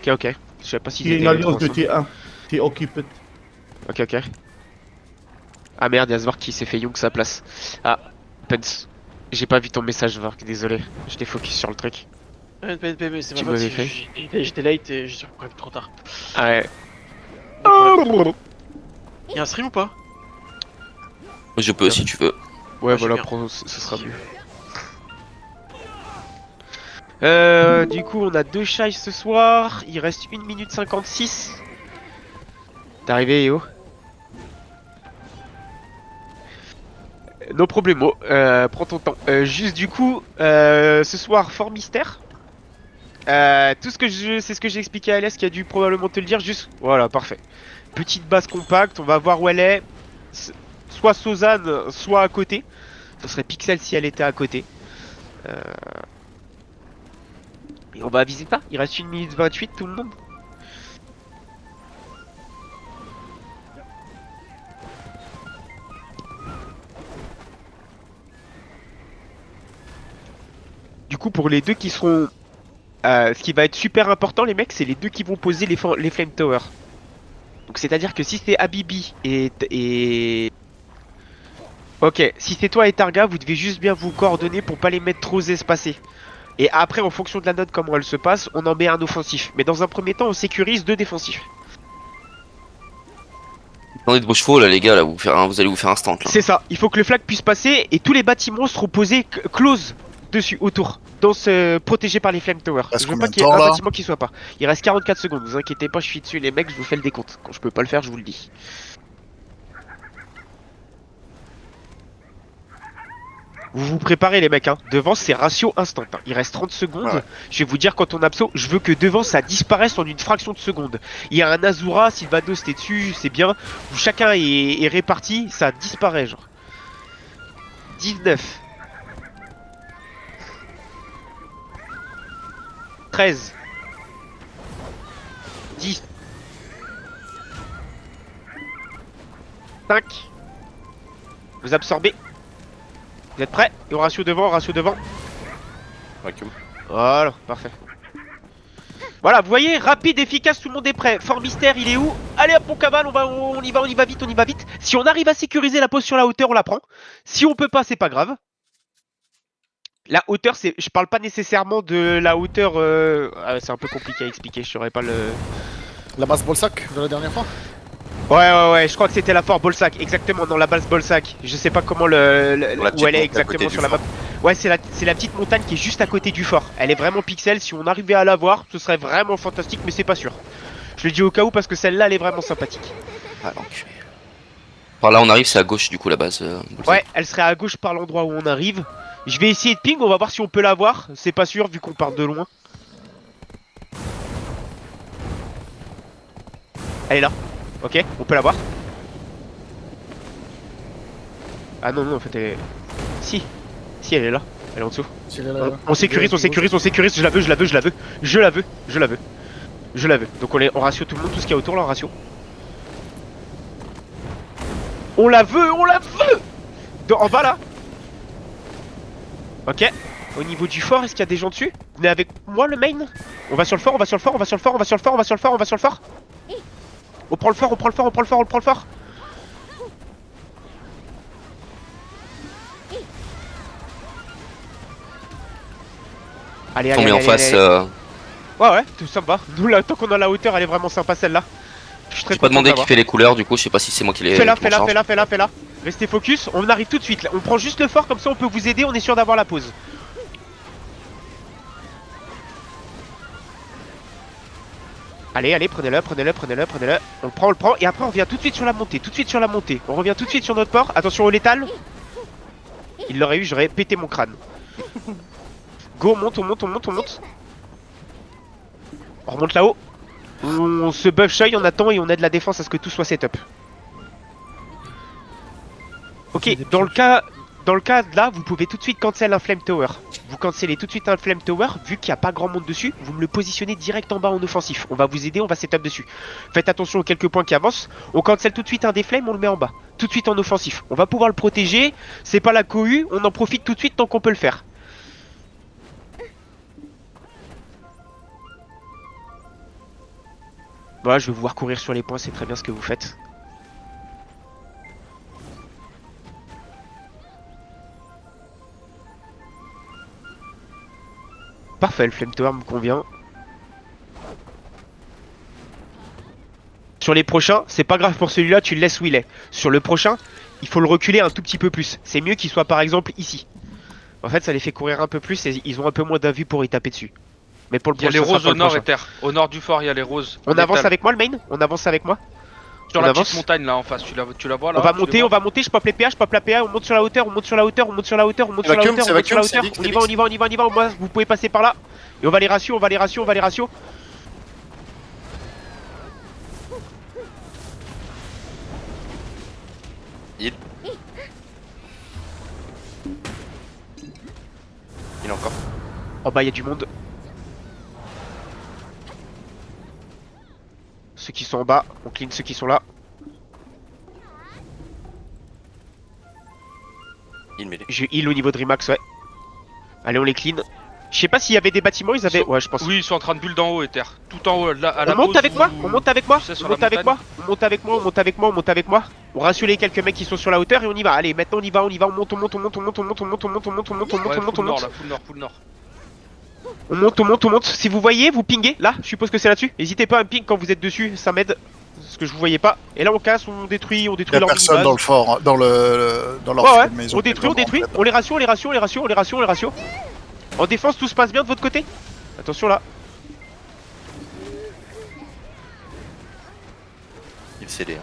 Ok, ok. Je sais pas s'ils Il y a étaient une les trois alliance de ensemble. T1. T'es occupé. Ok, ok. Ah merde, y'a Svark qui s'est fait Young sa place. Ah, Pence. J'ai pas vu ton message, Vark, désolé. J'étais focus sur le truc. PNP, c'est ma Tu faute, m'avais fait. j'étais late et j'ai prévu trop tard. Ah ouais. Pas de problème. Y'a un stream ou pas? Je peux si tu veux. Ouais, J'ai voilà, bien. prends, ce sera mieux. Du coup, on a deux shy ce soir. Il reste 1 minute 56. T'es arrivé, Yo? No problemo. Prends ton temps. Juste du coup, ce soir, fort mystère. Tout ce que c'est ce que j'ai expliqué à Alès qui a dû probablement te le dire. Juste, voilà, parfait. Petite base compacte. On va voir où elle est. Soit Sozanne, soit à côté. Ce serait Pixel si elle était à côté. Euh, Et on va viser ça. Il reste 1 minute 28, tout le monde. Du coup, pour les deux qui seront... ce qui va être super important, les mecs, c'est les deux qui vont poser les Flame Towers. Donc c'est-à-dire que si c'est Abibi et... Ok, si c'est toi et Targa, vous devez juste bien vous coordonner pour pas les mettre trop espacés. Et après, en fonction de la note, comment elle se passe, on en met un offensif. Mais dans un premier temps, on sécurise deux défensifs. Attendez de vos chevaux là les gars, là, vous allez vous faire un stand là. C'est ça, il faut que le flag puisse passer et tous les bâtiments seront posés close dessus, autour, protégés par les Flame Towers. Reste Je veux combien pas de qu'il y ait temps un là? bâtiment qui soit pas. Il reste 44 secondes, vous inquiétez pas, je suis dessus les mecs, je vous fais le décompte. Quand je peux pas le faire, je vous le dis. Vous vous préparez les mecs, hein. Devant c'est ratio instant, hein. Il reste 30 secondes. Ouais. Je vais vous dire quand on abso, je veux que devant ça disparaisse en une fraction de seconde. Il y a un Azura, Sylvados t'es dessus, c'est bien. Où chacun est réparti, ça disparaît genre. 19. 13. 10. 5. Vous absorbez. Vous êtes prêts? Et au ratio devant, ratio devant. Voilà, parfait. Voilà, vous voyez, rapide, efficace, tout le monde est prêt. Fort mystère, il est où? Allez hop, on cavale, on y va vite, on y va vite. Si on arrive à sécuriser la pose sur la hauteur, on la prend. Si on peut pas, c'est pas grave. La hauteur, c'est, je parle pas nécessairement de la hauteur. C'est un peu compliqué à expliquer, je saurais pas le. La base Bolsac de la dernière fois? Ouais, je crois que c'était la Fort Bolsac, exactement, dans la base Bolsac. Je sais pas comment où elle est exactement sur la map. Ouais, c'est la petite montagne qui est juste à côté du fort. Elle est vraiment pixel, si on arrivait à la voir, ce serait vraiment fantastique, mais c'est pas sûr. Je le dis au cas où parce que celle-là, elle est vraiment sympathique. Ah l'enculé. Par là on arrive, c'est à gauche du coup la base. Ouais, elle serait à gauche par l'endroit où on arrive. Je vais essayer de ping, on va voir si on peut la voir. C'est pas sûr vu qu'on part de loin. Elle est là. Ok, on peut la voir. Ah non, en fait elle est... Si, elle est là. Elle est en dessous. On sécurise, je la veux. Donc on ratio tout le monde, tout ce qu'il y a autour là, on ratio. On la veut. En bas là. Ok. Au niveau du fort, est-ce qu'il y a des gens dessus? Venez avec moi le main. On va sur le fort. On prend le fort. Allez. Tombé en face. Ouais, tout ça me va. Nous là, tant qu'on a la hauteur, elle est vraiment sympa celle-là. Je suis très J'ai pas content demandé qui d'avoir. fait les couleurs du coup, je sais pas si c'est moi qui les. Fais-la. qui m'en charge. Restez focus, on arrive tout de suite là. On prend juste le fort, comme ça on peut vous aider, on est sûr d'avoir la pause. Allez, prenez-le. On le prend, et après on revient tout de suite sur la montée. On revient tout de suite sur notre port. Attention au létal. Il l'aurait eu, j'aurais pété mon crâne. Go, on monte. On remonte là-haut. On se buff shy, on attend et on aide la défense à ce que tout soit setup. Ok, dans le cas de là, vous pouvez tout de suite cancel un Flame Tower. Vous cancellez tout de suite un Flame Tower, vu qu'il n'y a pas grand monde dessus, vous me le positionnez direct en bas en offensif. On va vous aider, on va setup dessus. Faites attention aux quelques points qui avancent. On cancel tout de suite un des flames, on le met en bas. Tout de suite en offensif. On va pouvoir le protéger, c'est pas la cohue, on en profite tout de suite tant qu'on peut le faire. Voilà, je vais vous voir courir sur les points, c'est très bien ce que vous faites. Parfait, le Flame Tower me convient. Sur les prochains, c'est pas grave pour celui-là, tu le laisses où il est. Sur le prochain, il faut le reculer un tout petit peu plus. C'est mieux qu'il soit par exemple ici. En fait, ça les fait courir un peu plus et ils ont un peu moins d'avis pour y taper dessus. Mais pour le Il y a prochain, les ça sera roses pour au le nord, prochain. Ether. Au nord du fort, il y a les roses. On avance Létales. avec moi le main? On avance avec moi? Sur on la avance. petite montagne là en face, tu la vois là? On va Tu les monter, vois on va monter, je pop les PA, je pop la PA, on monte sur la hauteur, on monte sur la hauteur, on monte sur la hauteur, on monte sur la Vacuum, hauteur, c'est on monte sur la vacuum, c'est hauteur. Vix, On c'est y va, on Vix. y va, on y va, on y va, moi, vous pouvez passer par là. Et on va les ratio, on va les ratio, on va les ratio. Il est encore. En bas, il y a du monde. Ceux qui sont en bas, on clean ceux qui sont là. Il mêlé. Je heal au niveau de Rimax, ouais. Allez, on les clean. Je sais pas s'il y avait des bâtiments, ils avaient. Ouais, je pense. Oui, ils sont en train de bulle d'en haut, Ether. Tout en haut, là, à la On monte pause avec moi, où- on monte avec moi, tu sais, sur on la monte avec montagne. moi, on monte avec moi, on monte avec moi, on monte avec moi. On rassure les quelques mecs qui sont sur la hauteur et on y va. Allez, maintenant on y va, on y va, on monte, on monte, on monte, on monte, on monte, on monte, on monte, on monte, on monte, on monte, Ouais, on monte, full on nord monte. là, full nord, full nord. On monte, on monte, on monte. Si vous voyez, vous pingez. Là, je suppose que c'est là-dessus. N'hésitez pas à me ping quand vous êtes dessus, ça m'aide. Parce que je vous voyais pas. Et là, on casse, on détruit Il y leur a personne mini-base. dans le fort, hein, dans leur Ouais, ouais. mais ils ont On détruit, on vraiment détruit. fait. On les rassure, on les rassure, on les rassure, on les rassure, on les rassure. En défense, tout se passe bien de votre côté. Attention là. Il cédé.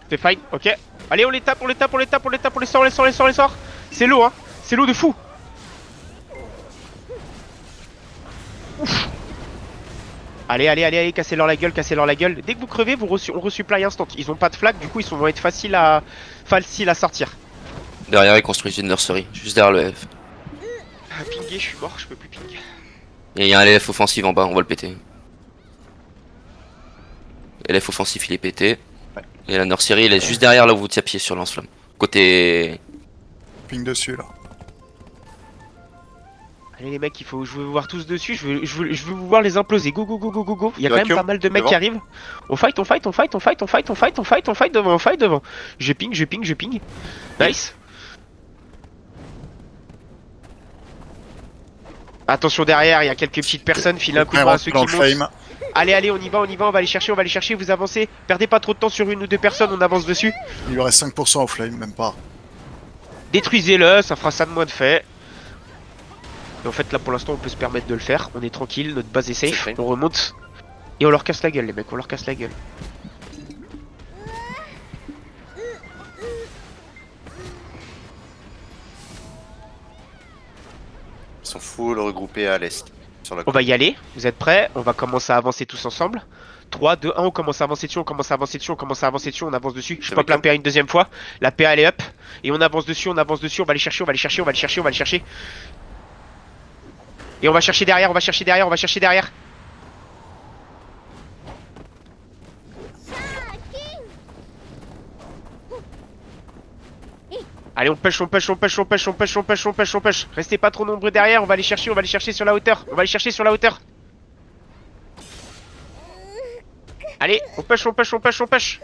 C'est fine, ok. Allez, on les tape, on les tape, on les tape, on les tape, on les sort, on les sort, on les sort, on les sort. C'est l'eau, hein. C'est l'eau de fou. Ouf. Allez, allez, allez, allez, cassez-leur la gueule, cassez-leur la gueule. Dès que vous crevez, on resupply instant. Ils ont pas de flag, du coup, vont être faciles à sortir. Derrière, ils construisent une nursery, juste derrière le F. Ah, pinguer, je suis mort, je peux plus ping. Et il y a un LF offensif en bas, on va le péter. LF offensif, il est pété. Ouais. Et la nursery, elle est juste derrière là où vous tapiez sur lance-flamme. Côté. Ping dessus là. Allez les mecs, je veux vous voir tous dessus, je veux vous voir les imploser. Go go go go go go. Il y a quand même Vacuum, pas mal de mecs devant. qui arrivent. On fight, on fight, on fight, on fight, on fight, on fight, on fight, on fight devant, on fight devant. Je ping, je ping, je ping. Nice. Attention derrière, il y a quelques petites personnes, filez un coup de main à ceux qui dans le montent. flame. Allez, allez, on y va, on va les chercher, vous avancez. Perdez pas trop de temps sur une ou deux personnes, on avance dessus. Il lui reste 5% au flame, même pas. Détruisez-le, ça fera ça de moins de fait. Et en fait, là pour l'instant, on peut se permettre de le faire. On est tranquille, notre base est safe, C'est vrai. on remonte. Et on leur casse la gueule, les mecs, on leur casse la gueule. Ils sont full regroupés à l'est. Sur la On va y aller, vous êtes prêts? On va commencer à avancer tous ensemble. 3, 2, 1, on commence à avancer dessus, on commence à avancer dessus, on commence à avancer dessus, on avance dessus. Je C'est pop la vacuum. PA une deuxième fois. La PA elle est up. Et on avance dessus, on avance dessus, on va les chercher, on va les chercher, on va les chercher, on va les chercher. Et on va chercher derrière, on va chercher derrière, on va chercher derrière. Allez, on pêche, on pêche, on pêche, on pêche, on pêche, on pêche, on pêche, on pêche. Restez pas trop nombreux derrière, on va les chercher sur la hauteur. On va les chercher sur la hauteur. Allez, on pêche, on pêche, on pêche, on pêche.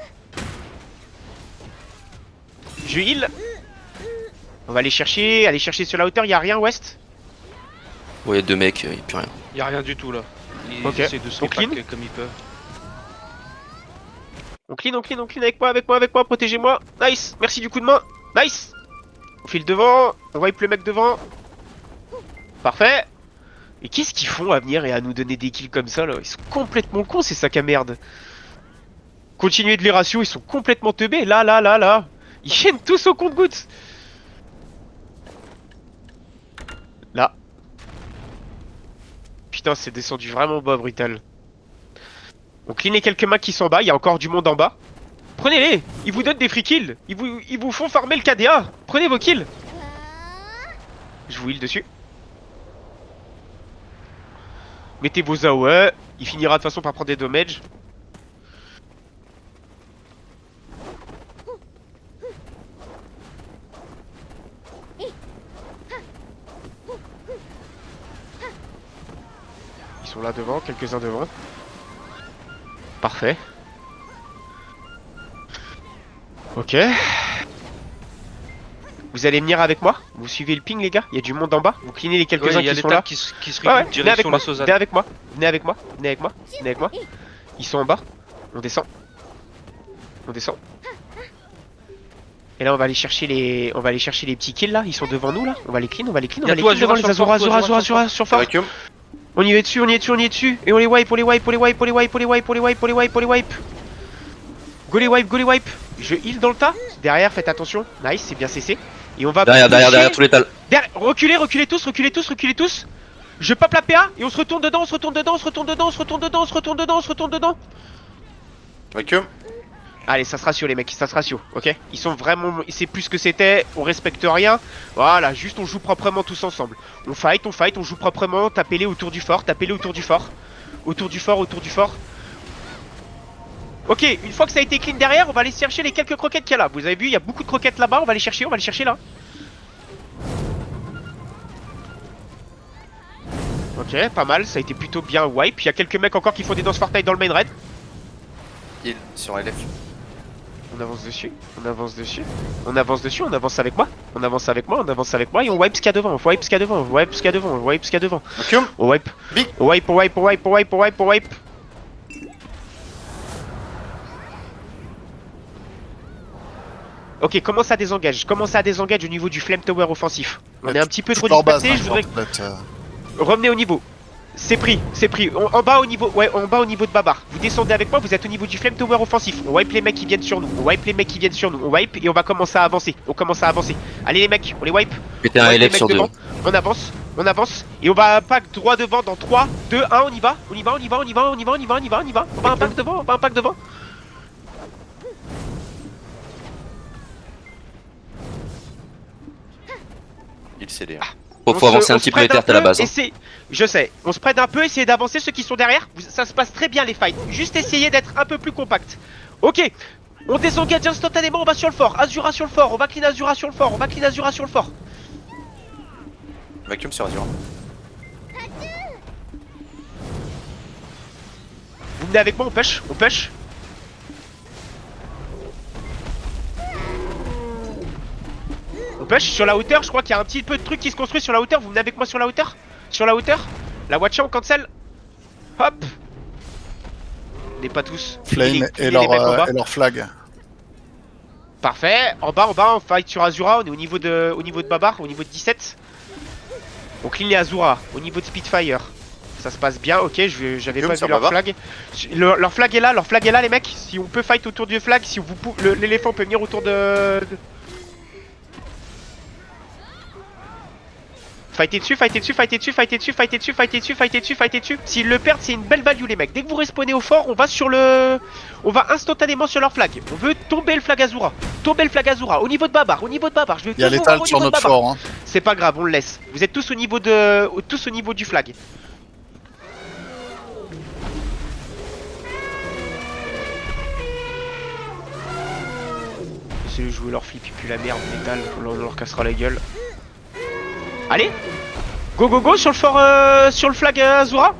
Je heal. On va aller chercher sur la hauteur, y a rien ouest. Ouais, deux mecs, il n'y a plus rien. Y a rien du tout là. Ils Ok. essaient de se On clean repacker comme ils peuvent. On clean avec moi, protégez-moi. Nice, merci du coup de main. Nice. On file devant, on wipe le mec devant. Parfait. Et qu'est-ce qu'ils font à venir et à nous donner des kills comme ça là? Ils sont complètement cons ces sacs à merde. Continuez de les ratios, ils sont complètement teubés. Là. Ils chaînent tous au compte-gouttes. Là. Putain, c'est descendu vraiment bas, brutal. On clean les quelques macs qui sont en bas, il y a encore du monde en bas. Prenez-les, ils vous donnent des free kills. Ils vous font farmer le KDA. Prenez vos kills. Je vous heal dessus. Mettez vos AOE, il finira de toute façon par prendre des dommages. Ils sont là devant, quelques-uns devant. Parfait. Ok. Vous allez venir avec moi? Vous suivez le ping les gars? Il y a du monde en bas? Vous cleanez les Ouais, quelques-uns il y a qui les sont là? tanks qui se Ouais, ouais, regroupent venez avec direction moi, le Sozan. venez avec moi, venez avec moi, venez avec moi, venez avec moi. Ils sont en bas. On descend. On descend. Et là on va aller chercher les petits kills là, ils sont devant nous là. On va les clean, on va les clean, on Il y a va les tout clean devant Azura les sur Azura, fort, tout Azura, Azura Azura, sur fort. Vacuum. On y est dessus, on y est dessus, on y est dessus. Et on les wipe, on les wipe, on les wipe, on les wipe, on les wipe, on les wipe, on les wipe, on les wipe. Go les wipe, go les wipe. Je heal dans le tas. Derrière, faites attention. Nice, c'est bien cessé. Et on va Derrière, tous les talents. Reculez, reculez tous, reculez tous, reculez tous. Je pop la PA et on se retourne dedans, on se retourne dedans, on se retourne dedans, on se retourne dedans, on se retourne dedans, on se retourne dedans. Vacuum. Allez, ça se ratio les mecs, ça se ratio, ok? Ils sont vraiment... C'est plus ce que c'était, on respecte rien. Voilà, juste on joue proprement tous ensemble. On fight, on joue proprement, tapez-les autour du fort, tapez-les autour du fort. Autour du fort, autour du fort. Ok, une fois que ça a été clean derrière, on va aller chercher les quelques croquettes qu'il y a là. Vous avez vu, il y a beaucoup de croquettes là-bas, on va les chercher là. Ok, pas mal, ça a été plutôt bien wipe. Il y a quelques mecs encore qui font des danses Fortnite dans le main raid. Il sur LF. On avance dessus, on avance dessus, on avance dessus, on avance avec moi, on avance avec moi, on avance avec moi et on wipe ce qu'il y a devant, on wipe ce qu'il y a devant, on wipe ce qu'il y a devant, on wipe ce qu'il y a devant. Vacuum. On wipe, Big. on wipe, on wipe, on wipe, on wipe, on wipe, on wipe. Ok, comment ça désengage? Comment ça désengage au niveau du Flame Tower offensif? On est un petit peu trop dispersé, je voudrais... Revenez au niveau. C'est pris, c'est pris. En bas au niveau, ouais, en bas au niveau de Babar. Vous descendez avec moi, vous êtes au niveau du Flame Tower offensif. On wipe les mecs qui viennent sur nous. On wipe les mecs qui viennent sur nous. On wipe et on va commencer à avancer. On commence à avancer. Allez les mecs, on les wipe. Mettez On un wipe les LF mecs sur deux. devant. On avance et on va pack droit devant dans 3, 2, 1, on y va. On y va, on y va, on y va, on y va, on y va, on y va, on y va. On va un pack devant, on va un pack devant. Il cédé. On Faut avancer un se petit peu les spread terres à la base. Je sais, on spread un peu, essayez d'avancer ceux qui sont derrière. Ça se passe très bien les fights. Juste essayez d'être un peu plus compact. Ok, on désengage instantanément, on va sur le fort. Azura sur le fort, on va clean Azura sur le fort, on va clean Azura sur le fort. Vacuum sur Azura. Vous venez avec moi, on push, on push. On push sur la hauteur, je crois qu'il y a un petit peu de truc qui se construit sur la hauteur. Vous venez avec moi sur la hauteur? Sur la hauteur. La watch on cancel. Hop. On n'est pas tous. Flame et leur flag. Parfait. En bas, on fight sur Azura. On est au niveau de Babar, au niveau de 17. On clean les Azura, au niveau de Spitfire. Ça se passe bien, ok, j'avais pas vu leur flag. Leur flag est là, les mecs. Si on peut fight autour du flag, si vous l'éléphant peut venir autour de... Fightez dessus, fightez dessus, fightez dessus, fightez dessus, fightez dessus, fightez dessus, fightez dessus, fightez dessus. S'ils le perdent, c'est une belle value les mecs. Dès que vous respawnez au fort, on va sur le... On va instantanément sur leur flag. On veut tomber le flag Azura. Tomber le flag Azura. Au niveau de Babar, au niveau de Babar. Je veux Il y a l'étal sur notre fort. Hein. C'est pas grave, on le laisse. Vous êtes tous au niveau du flag. Essayez de jouer leur flip, et puis la merde, métal, on leur cassera la gueule. Allez, go go go sur le fort, sur le flag Azura.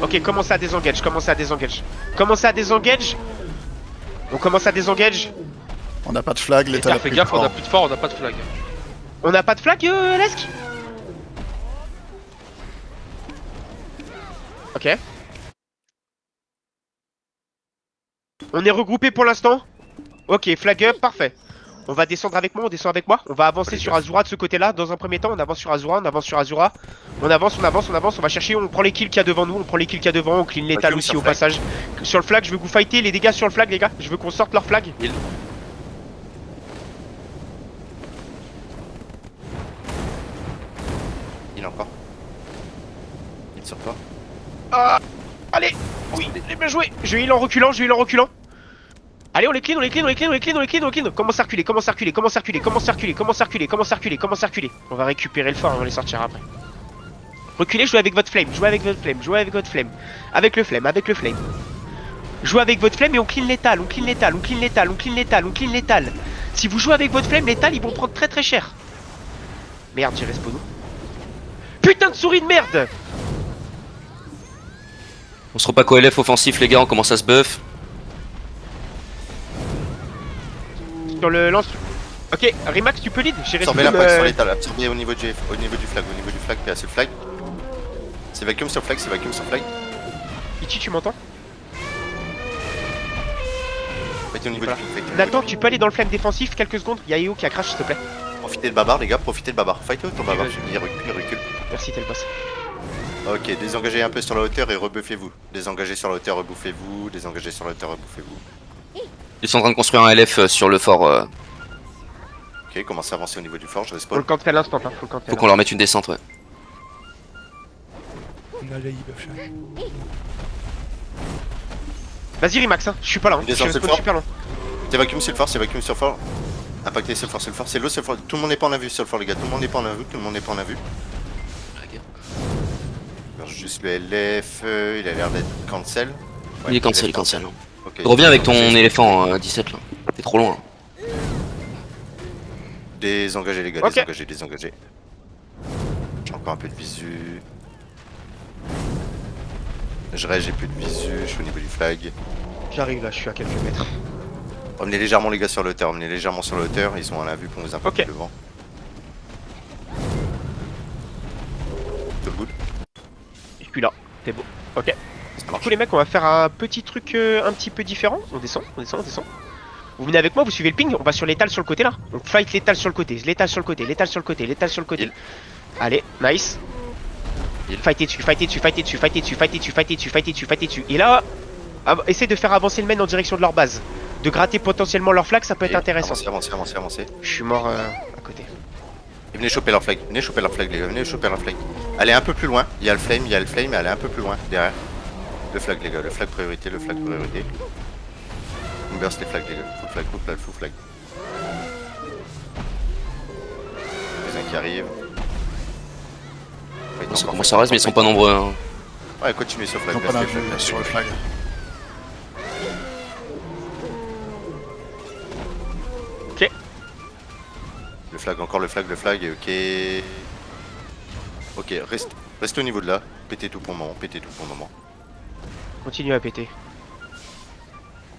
Ok, commencez à désengage, commencez à désengage. Commencez à désengage. On commence à désengage. On n'a pas de flag, l'état Fais gaffe, on a plus de fort, on a pas de flag. On n'a pas de flag, Lesk? Ok. On est regroupé pour l'instant. Ok, flag up, parfait. On va descendre avec moi, on descend avec moi. On va avancer sur Azura de ce côté-là. Dans un premier temps, on avance sur Azura, on avance sur Azura. On avance, on avance, on avance. On va chercher, on prend les kills qu'il y a devant nous. On prend les kills qu'il y a devant, on clean l'étal aussi au passage. Sur le flag, je veux que vous fightez les dégâts sur le flag, les gars. Je veux qu'on sorte leur flag. Il est encore. Il sort pas. Ah, allez. Oui, bien joué. Je heal en reculant, je heal en reculant. Allez, on les clean, on les clean, on les clean, on les clean, on les clean, on les clean. Commence à reculer, commence à reculer, commence à reculer, commence à reculer, commence à reculer, commence à reculer, commence à reculer. On va récupérer le fort, on va les sortir après. Reculez, jouez avec votre flame, jouez avec votre flame, jouez avec votre flame. Avec le flame, avec le flame. Jouez avec votre flame et on clean l'étal, on clean l'étal, on clean l'étal, on clean l'étal, on clean l'étal. Si vous jouez avec votre flame, l'étal ils vont prendre très très cher. Merde, j'ai respawn. Putain de souris de merde. On se repack au LF offensif les gars, on commence à se buff. Sur le lance. Ok, Rimax, tu peux lead. J'ai Absorbez resté l'impact sur l'étal, absorbez au niveau du flag, PA sur le flag. C'est vacuum sur flag, c'est vacuum sur flag. Ichi, tu m'entends? Faites au niveau Voilà. du flag. Nathan, tu peux aller dans le flame défensif quelques secondes. Y'a EO qui a crash, s'il te plaît. Profitez de babar les gars, profitez de babar. Fight ton babar, vas-y. il recule, il recule. Merci, t'es le boss. Ok, désengagez un peu sur la hauteur et rebuffez-vous. Désengagez sur la hauteur, rebouffez-vous. Désengagez sur la hauteur, rebouffez-vous. Ils sont en train de construire un LF sur le fort. Ok, commencez à avancer au niveau du fort, je Faut respawn. le cancel l'instant, hein. Faut le cancel. Faut qu'on leur mette une descente, ouais. On a les buff charge. Vas-y, Rimax, hein. Je suis pas là. Hein. Je Descends, suis c'est respawn fort. super loin. C'est vacuum sur le fort, c'est vacuum sur le fort. Impacté sur le fort, c'est l'eau sur le fort. Tout le monde n'est pas en vue sur le fort les gars, tout le monde n'est pas en vue, tout le monde n'est pas en vue. Juste le LF, il a l'air d'être cancel. Ouais, Il est cancel, LF cancel. Ok. Reviens avec ton éléphant 17 là. T'es trop loin. Désengagez les gars, Ok. désengagez. J'ai encore un peu de visu. Je reste, j'ai plus de visu, je suis au niveau du flag. J'arrive là, je suis à quelques mètres. Emmenez légèrement les gars sur la hauteur, emmenez légèrement sur la hauteur, ils sont à la vue pour vous impacter Ok. devant. Tout good. Je suis là. C'est beau. Ok. Ça Du marche. coup, les mecs, on va faire un petit truc un petit peu différent. On descend, on descend, on descend. Vous venez avec moi, vous suivez le ping. On va sur l'étal sur le côté là. On fight l'étal sur le côté, l'étal sur le côté, l'étal sur le côté, l'étal sur le côté. Heal. Allez, nice. Heal. Fightez dessus, fightez dessus, fightez dessus, fightez dessus, fightez dessus, fightez dessus, fightez dessus, fightez dessus. Et là, essayez de faire avancer le main en direction de leur base. De gratter potentiellement leur flag, ça peut être Et intéressant. Avancez. Je suis mort à côté. Et venez choper leur flag, les gars, venez choper leur flag. Allez un peu plus loin, il y a le flame, allez un peu plus loin, derrière. Le flag les gars, le flag priorité. On burst les flags les gars, full flag. Les uns qui arrivent. Ouais, Ça encore commence flag, à reste, mais ils sont pas nombreux. Hein. Ouais, continuez sur Ils flag, ont pas burst les d'invue flags, sur le flag. Le flag, encore le flag, ok. Ok, reste au niveau de là, pétez tout pour le moment. Continue à péter.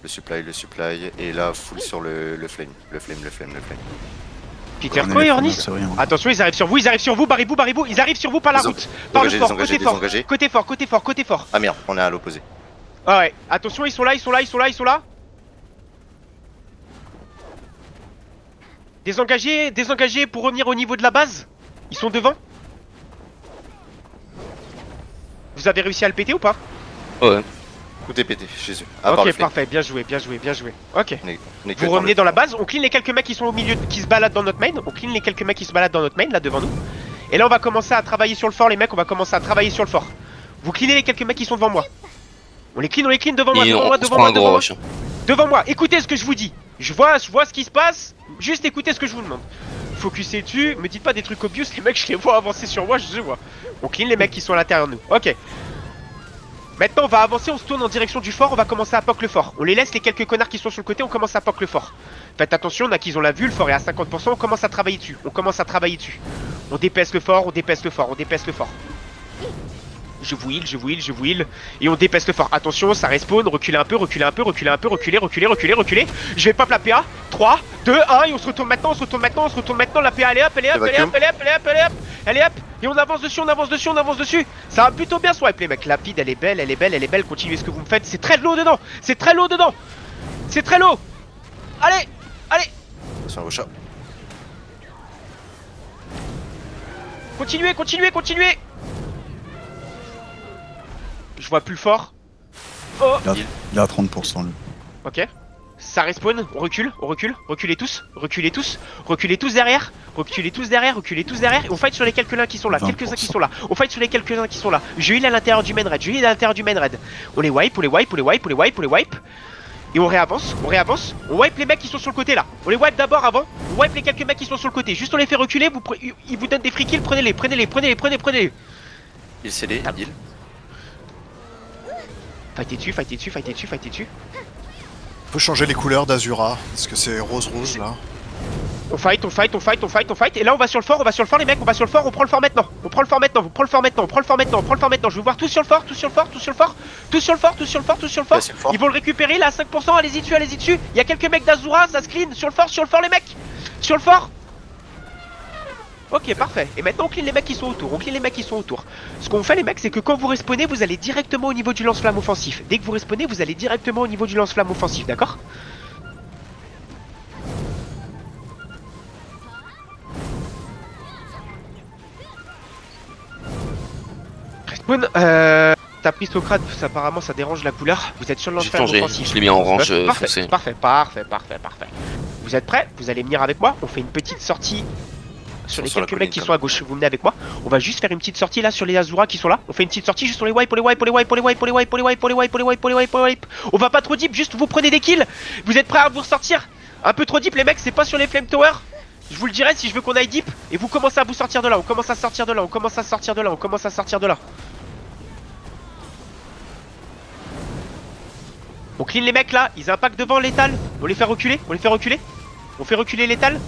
Le supply, et là, full sur le flame. Peter, On est quoi, les Ornis? c'est rien. Attention, ils arrivent sur vous, barrez-vous, ils arrivent sur vous par la route, par le fort, côté fort, côté fort. Ah merde, on est à l'opposé. Ah ouais, attention, ils sont là. Désengagés pour revenir au niveau de la base. Ils sont devant. Vous avez réussi à le péter ou pas? Ouais. Tout est pété, Jésus. À part le Ok, flame. parfait, bien joué. Ok. On est que Vous revenez dans la base, on clean les quelques mecs qui sont au milieu, qui se baladent dans notre main. Là devant nous. Et là on va commencer à travailler sur le fort les mecs, Vous cleanez les quelques mecs qui sont devant moi. On les clean devant moi, Et devant on moi, se prend un gros devant moi. rush. Devant moi, écoutez ce que je vous dis. Je vois ce qui se passe, juste écoutez ce que je vous demande. Focussez dessus, me dites pas des trucs obvious, les mecs je les vois avancer sur moi, je les vois. On clean les mecs qui sont à l'intérieur de nous. Ok. Maintenant on va avancer, on se tourne en direction du fort, on va commencer à poke le fort. On les laisse les quelques connards qui sont sur le côté, on commence à poke le fort. Faites attention, on a qu'ils ont la vue, le fort est à 50%, on commence à travailler dessus. On dépaisse le fort. Je vous heal. Et on dépaisse le fort. Attention, ça respawn, reculez un peu. Je vais pop la PA. 3, 2, 1, et on se retourne maintenant. La PA, elle est up. Et on avance dessus. Ça va plutôt bien swipe les mecs. La feed, elle est belle. Continuez ce que vous me faites. C'est très lourd dedans. Allez. Attention au chat. Continuez. Je vois plus le fort. Oh. Il est à 30% lui. Ok. Ça respawn, on recule. Reculez tous derrière. Et on fight sur les quelques-uns qui sont là. 20%. Je heal à l'intérieur du main raid. On les wipe. Et on réavance. On wipe les mecs qui sont sur le côté là. On les wipe d'abord avant. On wipe les quelques mecs qui sont sur le côté. Juste on les fait reculer. Ils vous donnent des free kills. Prenez-les. Il CD, heal. Fightez dessus. On peut changer les couleurs d'Azura, parce que c'est rose-rouge là. On fight, on fight, on fight, on fight, on fight. Et là on va sur le fort, les mecs, on va sur le fort, on prend le fort maintenant. On prend le fort maintenant, on prend le fort maintenant, on prend le fort maintenant, on prend le fort maintenant. Je veux voir tous sur le fort, tous sur le fort, tous sur le fort, tous sur le fort, tous sur le fort, tous sur le fort. Là, c'est le fort. Ils vont le récupérer là à 5%, allez-y dessus, allez-y dessus. Il y a quelques mecs d'Azura, ça se clean sur le fort les mecs. Sur le fort. Ok, parfait. Et maintenant on clean les mecs qui sont autour, on clean les mecs qui sont autour. Ce qu'on fait les mecs, c'est que quand vous respawnez, vous allez directement au niveau du lance-flamme offensif. Dès que vous respawnez, vous allez directement au niveau du lance-flamme offensif, d'accord? Respawn, t'as pris Socrate, apparemment ça dérange la couleur. Vous êtes sur le J'ai lance-flamme changé, offensif. je l'ai mis en orange Parfait, foncé. parfait, parfait, parfait, parfait. Vous êtes prêts? Vous allez venir avec moi. On fait une petite sortie sur les Sur la quelques mecs qui colline, sont à gauche. Vous venez avec moi. On va juste faire une petite sortie là sur les Azura qui sont là. On fait une petite sortie juste sur les wipes, pour les wipes, pour les wipes, pour les wipes, pour les wipes, pour les wipes, pour les wipes, pour les wipes, pour les wipes, pour les wipes. On va pas trop deep, juste vous prenez des kills. Vous êtes prêts à vous ressortir? Un peu trop deep les mecs, c'est pas sur les Flame Tower. Je vous le dirai si je veux qu'on aille deep. Et vous commencez à vous sortir de là. On commence à sortir de là. On commence à sortir de là. On commence à sortir de là. On clean les mecs là, ils impactent devant l'étal. On les fait reculer, on les fait reculer. On fait reculer l'étal.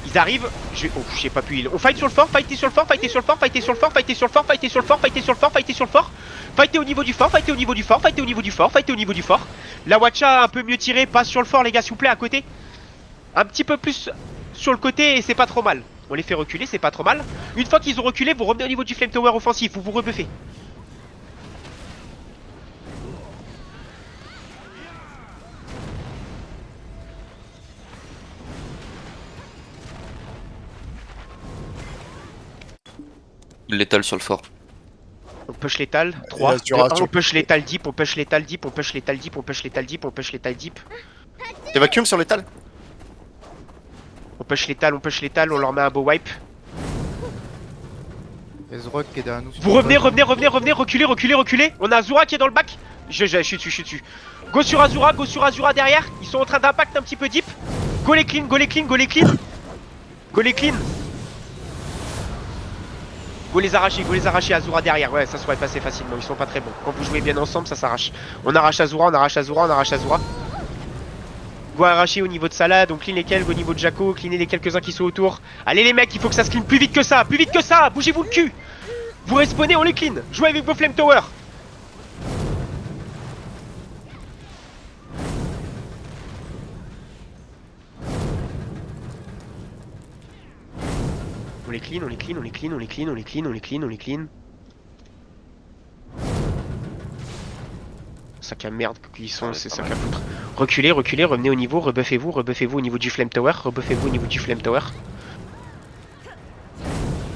Ils arrivent, j'ai pas pu heal. On fight sur le fort, fighter sur le fort, fighter sur le fort, fighter sur le fort, fighter sur le fort, fighter sur le fort, fighter sur le fort, fighter sur le fort. Fighter au niveau du fort, fighter au niveau du fort, fighter au niveau du fort, fighter au niveau du fort. La Watcha un peu mieux tirée, passe sur le fort les gars s'il vous plaît à côté. Un petit peu plus sur le côté et c'est pas trop mal. On les fait reculer, c'est pas trop mal. Une fois qu'ils ont reculé, vous revenez au niveau du Flame Tower offensif, vous vous rebuffez. Il l'étale sur le fort. On push l'étal, 3, Et Azura, on push l'étal deep, on push l'étal deep, on push l'étal deep, on push l'étal deep, on push l'étal deep. T'évacuum sur l'étal. On push l'étal, on leur met un beau wipe. Ezrock qui est derrière nous. Vous revenez, reculez. On a Azura qui est dans le bac. Je suis dessus. Go sur Azura derrière. Ils sont en train d'impact un petit peu deep. Go les clean. Go les arracher Azura derrière. Ouais, ça serait passé facilement. Ils sont pas très bons. Quand vous jouez bien ensemble, ça s'arrache. On arrache Azura. Go arracher au niveau de Salade, on clean lesquels, au niveau de Jaco, cleaner les quelques-uns qui sont autour. Allez les mecs, il faut que ça se clean plus vite que ça, bougez-vous le cul. Vous respawnez, on les clean, jouez avec vos Flame Tower. On les clean. Sac à merde qu'ils sont, c'est sac à foutre. Reculez, revenez au niveau, rebuffez-vous au niveau du Flame Tower,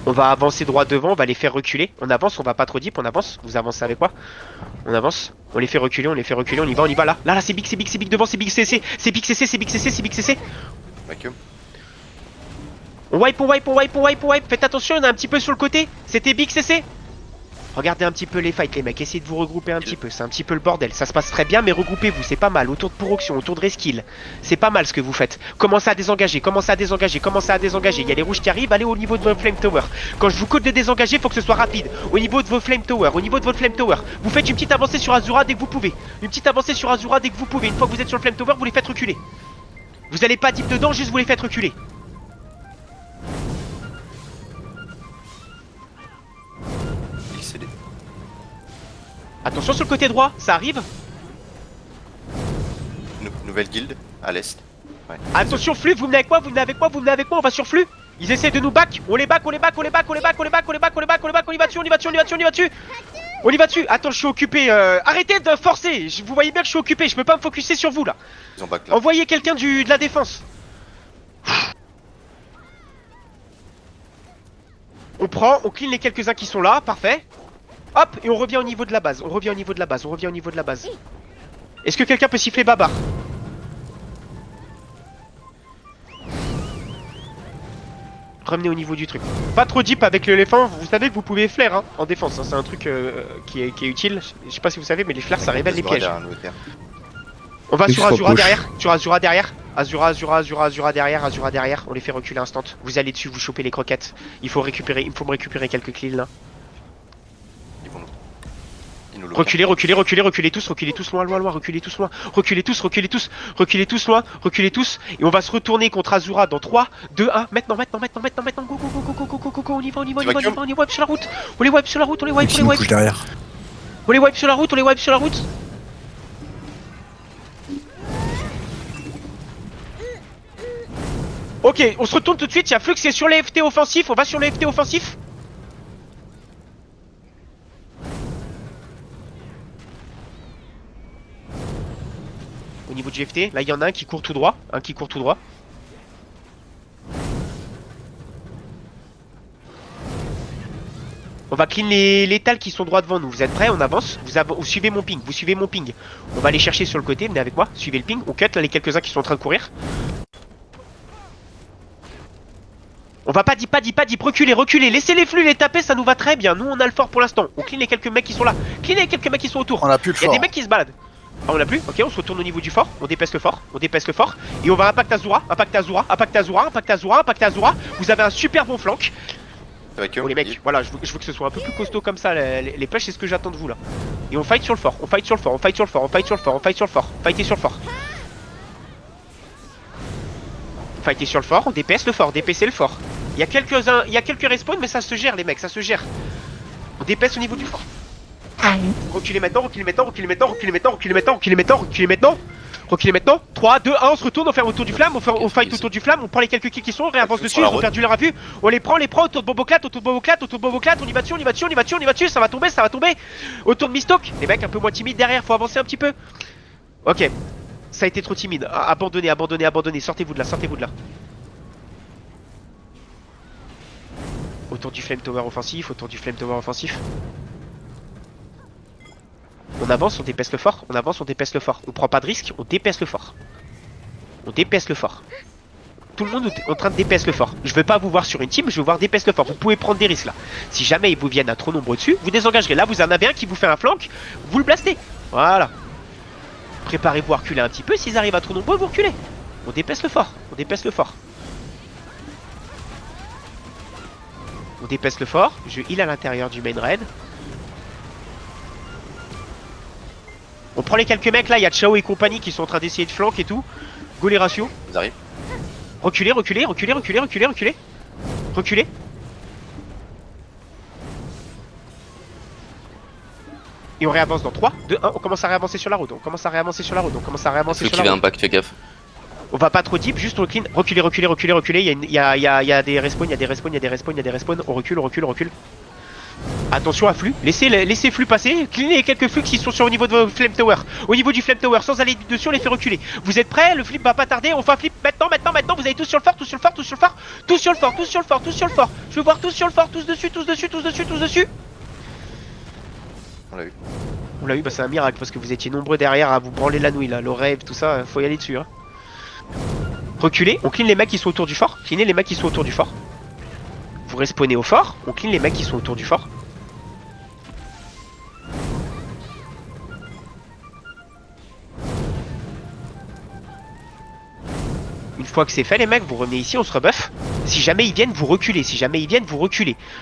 On va avancer droit devant, on va les faire reculer. On avance, on va pas trop deep, on avance. Vous avancez avec moi. On avance, on les fait reculer, on y va là. Là, c'est big devant, c'est big CC. Vacuum. On wipe. Faites attention, il y en a un petit peu sur le côté. C'était big CC. Regardez un petit peu les fights les mecs, essayez de vous regrouper un petit peu, c'est un petit peu le bordel, ça se passe très bien mais regroupez-vous, c'est pas mal, autour de Pourroxion, autour de Reskill, c'est pas mal ce que vous faites. Commencez à désengager, il y a les rouges qui arrivent, allez au niveau de votre Flame Tower. Quand je vous code de désengager, faut que ce soit rapide, au niveau de vos Flame Tower, vous faites une petite avancée sur Azura dès que vous pouvez, une fois que vous êtes sur le Flame Tower, vous les faites reculer. Vous allez pas deep dedans, juste vous les faites reculer. Attention sur le côté droit, ça arrive. Nouvelle guilde à l'est. Ouais. Attention flux, vous venez avec moi, on va sur flux. Ils essaient de nous back, on les back, on y va dessus. Attends, je suis occupé, arrêtez de forcer, vous voyez bien que je suis occupé, je peux pas me focuser sur vous là. Ils ont back là. Envoyez quelqu'un de la défense. On prend, on clean les quelques-uns qui sont là, parfait. Hop, et on revient au niveau de la base, Est-ce que quelqu'un peut siffler Babar? Revenez au niveau du truc. Pas trop deep avec l'éléphant, vous savez que vous pouvez flair hein, en défense, hein. C'est un truc qui est utile. Je sais pas si vous savez, mais les flairs ça révèle les pièges. On va sur Azura derrière, Azura derrière, on les fait reculer instant. Vous allez dessus, vous chopez les croquettes. Il faut me récupérer quelques kills là. Reculez, reculez, reculez, reculez tous loin, loin, loin, reculez tous loin, reculez tous loin, reculez tous, et on va se retourner contre Azura dans 3, 2, 1, maintenant, go, go, go, go, go, go, go, go, go, on y va, on y wipe sur la route, on les wipe sur la route, on les wipe, Et puis nous couche derrière. on les wipe sur la route, on les wipe sur la route. Ok, on se retourne tout de suite, il y a Flux qui est sur les FT offensifs, on va sur les FT offensifs. Au niveau du FT, là il y en a un qui court tout droit, On va clean les létals qui sont droits devant nous. Vous êtes prêts? On avance. Vous suivez mon ping. On va aller chercher sur le côté. Venez avec moi. Suivez le ping. On cut là les quelques-uns qui sont en train de courir. On va pas dip. Reculez. Laissez les flux les taper, ça nous va très bien. Nous on a le fort pour l'instant. On clean les quelques mecs qui sont là. Clean les quelques mecs qui sont autour. On a plus le Il y a fort. des mecs qui se baladent. Ah, on l'a plus? Ok, on se retourne au niveau du fort. On dépèce le fort. Et on va impact Azura. Vous avez un super bon flank. Avec eux, Oh les mecs, voilà, je veux que ce soit un peu plus costaud comme ça, les push, c'est ce que j'attends de vous là. Et on fight sur le fort, Fightez sur le fort, on DPS le fort, DPC le fort. Il y a quelques respawns, mais ça se gère les mecs, ça se gère. On DPS au niveau du fort. Reculez maintenant. Reculez maintenant. 3, 2, 1, on se retourne, on fait un autour du flamme, on fight autour du flamme, on prend les quelques kills qui sont, on réavance dessus, ils ont perdu leur vue. On les prend autour de Boboclat, on y va dessus, ça va tomber. Autour de Mistock, les mecs un peu moins timides derrière, faut avancer un petit peu. Ok, ça a été trop timide, abandonnez, sortez-vous de là. Autour du Flame Tower offensif. On avance, on dépèce le fort. On prend pas de risque, on dépèce le fort. Tout le monde est en train de dépèce le fort. Je veux pas vous voir sur une team, je veux voir dépèce le fort. Vous pouvez prendre des risques là. Si jamais ils vous viennent à trop nombreux dessus, vous désengagerez. Là, vous en avez un qui vous fait un flank, vous le blastez. Voilà. Préparez-vous à reculer un petit peu. S'ils arrivent à trop nombreux, vous reculez. On dépèce le fort. Je heal à l'intérieur du main raid. On prend les quelques mecs là, il y a Chao et compagnie qui sont en train d'essayer de flank et tout. Go les ratios. Ils arrivent. Reculez. Et on réavance dans 3, 2, 1, on commence à réavancer sur la route. Faut qu'il ait un back, fais gaffe. On va pas trop deep, juste on clean. Reculez. Il y a des respawns, On recule. Attention à flux, laissez flux passer, cleanez les quelques flux qui sont sur au niveau de vos Flame Tower. Au niveau du Flame Tower, sans aller dessus, on les fait reculer. Vous êtes prêts? Le flip va pas tarder, on fait un flip maintenant, vous allez tous sur le fort. Je veux voir tous sur le fort, tous dessus. On l'a eu, bah c'est un miracle parce que vous étiez nombreux derrière à vous branler la nouille là, le rêve, tout ça, faut y aller dessus. Reculez, on clean les mecs qui sont autour du fort. Vous respawnez au fort, on clean les mecs qui sont autour du fort. Une fois que c'est fait les mecs, vous revenez ici, on se rebuff. Si jamais ils viennent, vous reculez.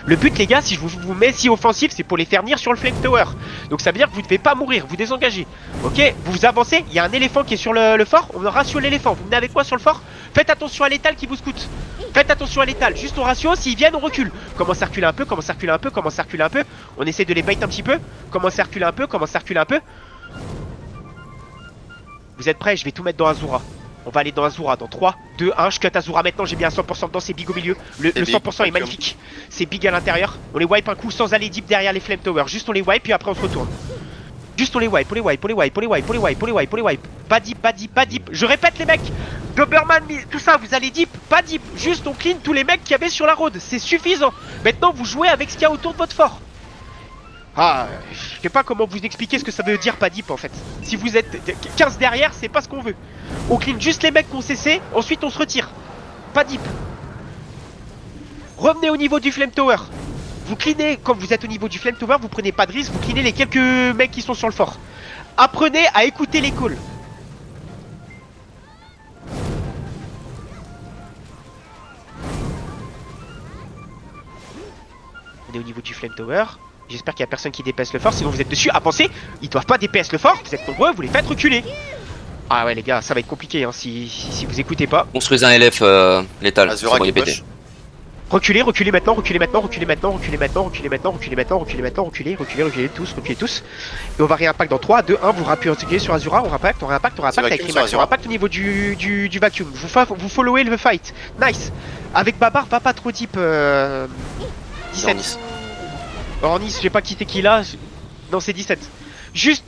Le but les gars, si je vous mets si offensif, c'est pour les faire venir sur le Flame Tower. Donc ça veut dire que vous ne devez pas mourir, vous désengagez. Ok, vous avancez, il y a un éléphant qui est sur le fort, on ratio l'éléphant. Vous venez avec moi sur le fort, faites attention à l'étal qui vous scoute. Juste on ratio, s'ils viennent on recule. Commence à reculer un peu, On essaie de les bait un petit peu. Commence à reculer un peu. Vous êtes prêts? Je vais tout mettre dans Azura. On va aller dans Azura dans 3, 2, 1, je cut Azura maintenant, j'ai bien 100% dedans, c'est big au milieu. Le 100% est magnifique. C'est big à l'intérieur. On les wipe un coup sans aller deep derrière les Flame Tower. Juste on les wipe puis après on se retourne. Juste on les wipe. Pas deep. Je répète les mecs. Doberman, tout ça, vous allez deep, pas deep. Juste on clean tous les mecs qu'il y avait sur la road. C'est suffisant. Maintenant vous jouez avec ce qu'il y a autour de votre fort. Je sais pas comment vous expliquer ce que ça veut dire pas deep en fait. Si vous êtes 15 derrière, c'est pas ce qu'on veut. On clean juste les mecs qu'on cessé, ensuite on se retire. Pas deep. Revenez au niveau du Flame Tower. Vous cleanez, quand vous êtes au niveau du Flame Tower, vous prenez pas de risque, vous cleanez les quelques mecs qui sont sur le fort. Apprenez à écouter les calls. On est au niveau du Flame Tower. J'espère qu'il y a personne qui DPS le fort, sinon vous êtes dessus. À penser, ils doivent pas DPS le fort, vous êtes nombreux, vous les faites reculer. Ah ouais les gars, ça va être compliqué hein, si vous écoutez pas. Construisez un LF létal. Azura C'est bon, il qui est pété. push. Reculez, reculez maintenant, reculez maintenant, reculez maintenant, reculez maintenant, reculez maintenant, reculez maintenant, reculez maintenant, reculez, reculez, reculez tous, reculez tous. Et on va réimpact dans 3, 2, 1, vous rappuyez sur Azura, on réimpact avec vacuum sur Rimax, on Azura. réimpact au niveau du vacuum. Vous followez le fight. Nice. Avec Babar, va pas trop deep. 17. Ornis, je sais pas qui c'est qui là. Non, c'est 17. Juste.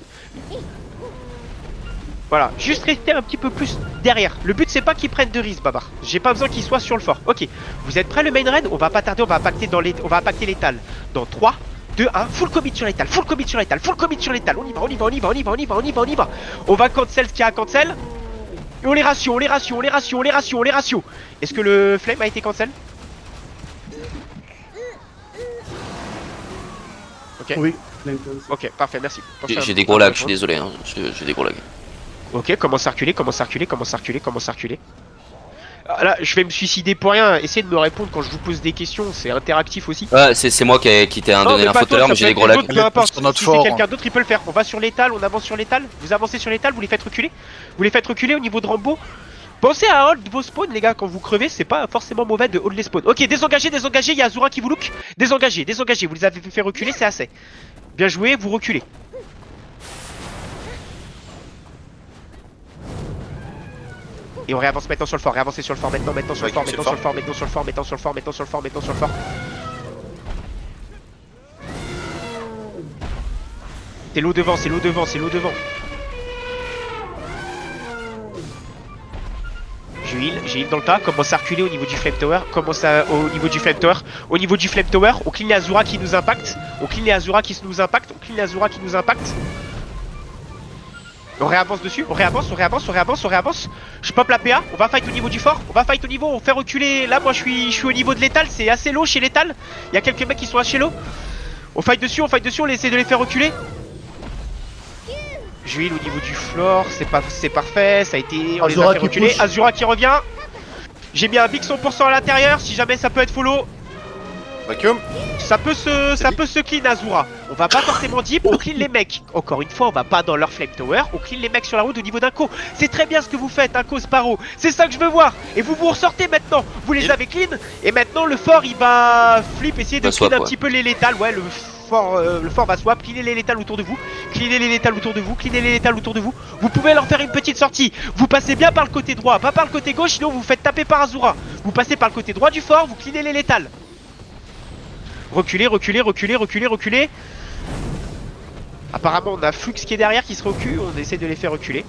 Voilà, juste rester un petit peu plus derrière. Le but c'est pas qu'ils prennent de risques, Babar. J'ai pas besoin qu'ils soient sur le fort. Ok, vous êtes prêts le main raid? On va pas tarder, on va impacter l'étal. Dans 3, 2, 1, full commit sur l'étal, full commit sur l'étal, full commit sur l'étal. On y va, on y va, on y va, on y va, on y va, on y va, on y va. On va cancel ce qu'il y a à cancel. Et on les ratio, on les ratio, on les ratio, on les ratio, on les ratio. Est-ce que le flame a été cancel? Ok. Oui. Ok, parfait, merci. J'ai des gros lags, je suis désolé. Hein. J'ai des gros lags. Ok, commence à reculer, commence à reculer, commence à reculer, commence à reculer. Ah, là, je vais me suicider pour rien. Essayez de me répondre quand je vous pose des questions, c'est interactif aussi. Ouais, c'est moi qui t'ai donné l'info tout à l'heure, mais j'ai des gros lags. Peu importe, Sur notre si fort, c'est quelqu'un d'autre, il peut le faire. On va sur l'étal, on avance sur l'étal. Vous avancez sur l'étal, vous les faites reculer. Vous les faites reculer au niveau de Rambo. Pensez à hold vos spawns, les gars. Quand vous crevez, c'est pas forcément mauvais de hold les spawns. Ok, désengagez, désengagez. Il y a Azura qui vous look. Désengagez, désengagez. Vous les avez fait reculer, c'est assez. Bien joué, vous reculez. Et on réavance maintenant sur le fort, réavancez sur le fort maintenant, maintenant sur le fort, maintenant sur le fort, maintenant sur le fort, maintenant sur le fort, maintenant sur le fort, maintenant sur le fort. C'est l'eau devant, c'est l'eau devant, c'est l'eau devant. J'ai heal dans le tas, commence à reculer au niveau du flame tower, commence à, au niveau du flame tower, au niveau du flame tower, on clean les Azura qui nous impactent, on clean les Azura qui nous impactent, on clean les Azura qui nous impactent. On réavance dessus, on réavance, on réavance, on réavance, on réavance. Je pop la PA, on va fight au niveau du fort, on va fight au niveau, on fait reculer. Là, moi je suis au niveau de l'étal, c'est assez low chez l'étal. Il y a quelques mecs qui sont assez low. On fight dessus, on essaie de les faire reculer. J'huile au niveau du floor, c'est parfait, ça a été. On les a fait reculer. Azura qui revient. J'ai mis un big 100% à l'intérieur, si jamais ça peut être follow. Vacuum. Ça peut se clean Azura. On va pas forcément deep, on clean les mecs. Encore une fois, on va pas dans leur flame tower, on clean les mecs sur la route au niveau d'un co. C'est très bien ce que vous faites, un co Sparrow. C'est ça que je veux voir. Et vous vous ressortez maintenant. Vous les avez clean. Et maintenant le fort il va flip, essayer de clean un petit peu les létals. Ouais, le fort va swap, cleaner les létals autour de vous. Cleaner les létals autour de vous, cleaner les létals autour de vous. Vous pouvez leur faire une petite sortie. Vous passez bien par le côté droit, pas par le côté gauche, sinon vous vous faites taper par Azura. Vous passez par le côté droit du fort, vous cleanez les létals. Reculez, reculez, reculez, reculez, reculez. Apparemment on a Flux qui est derrière qui se recule, on essaie de les faire reculer.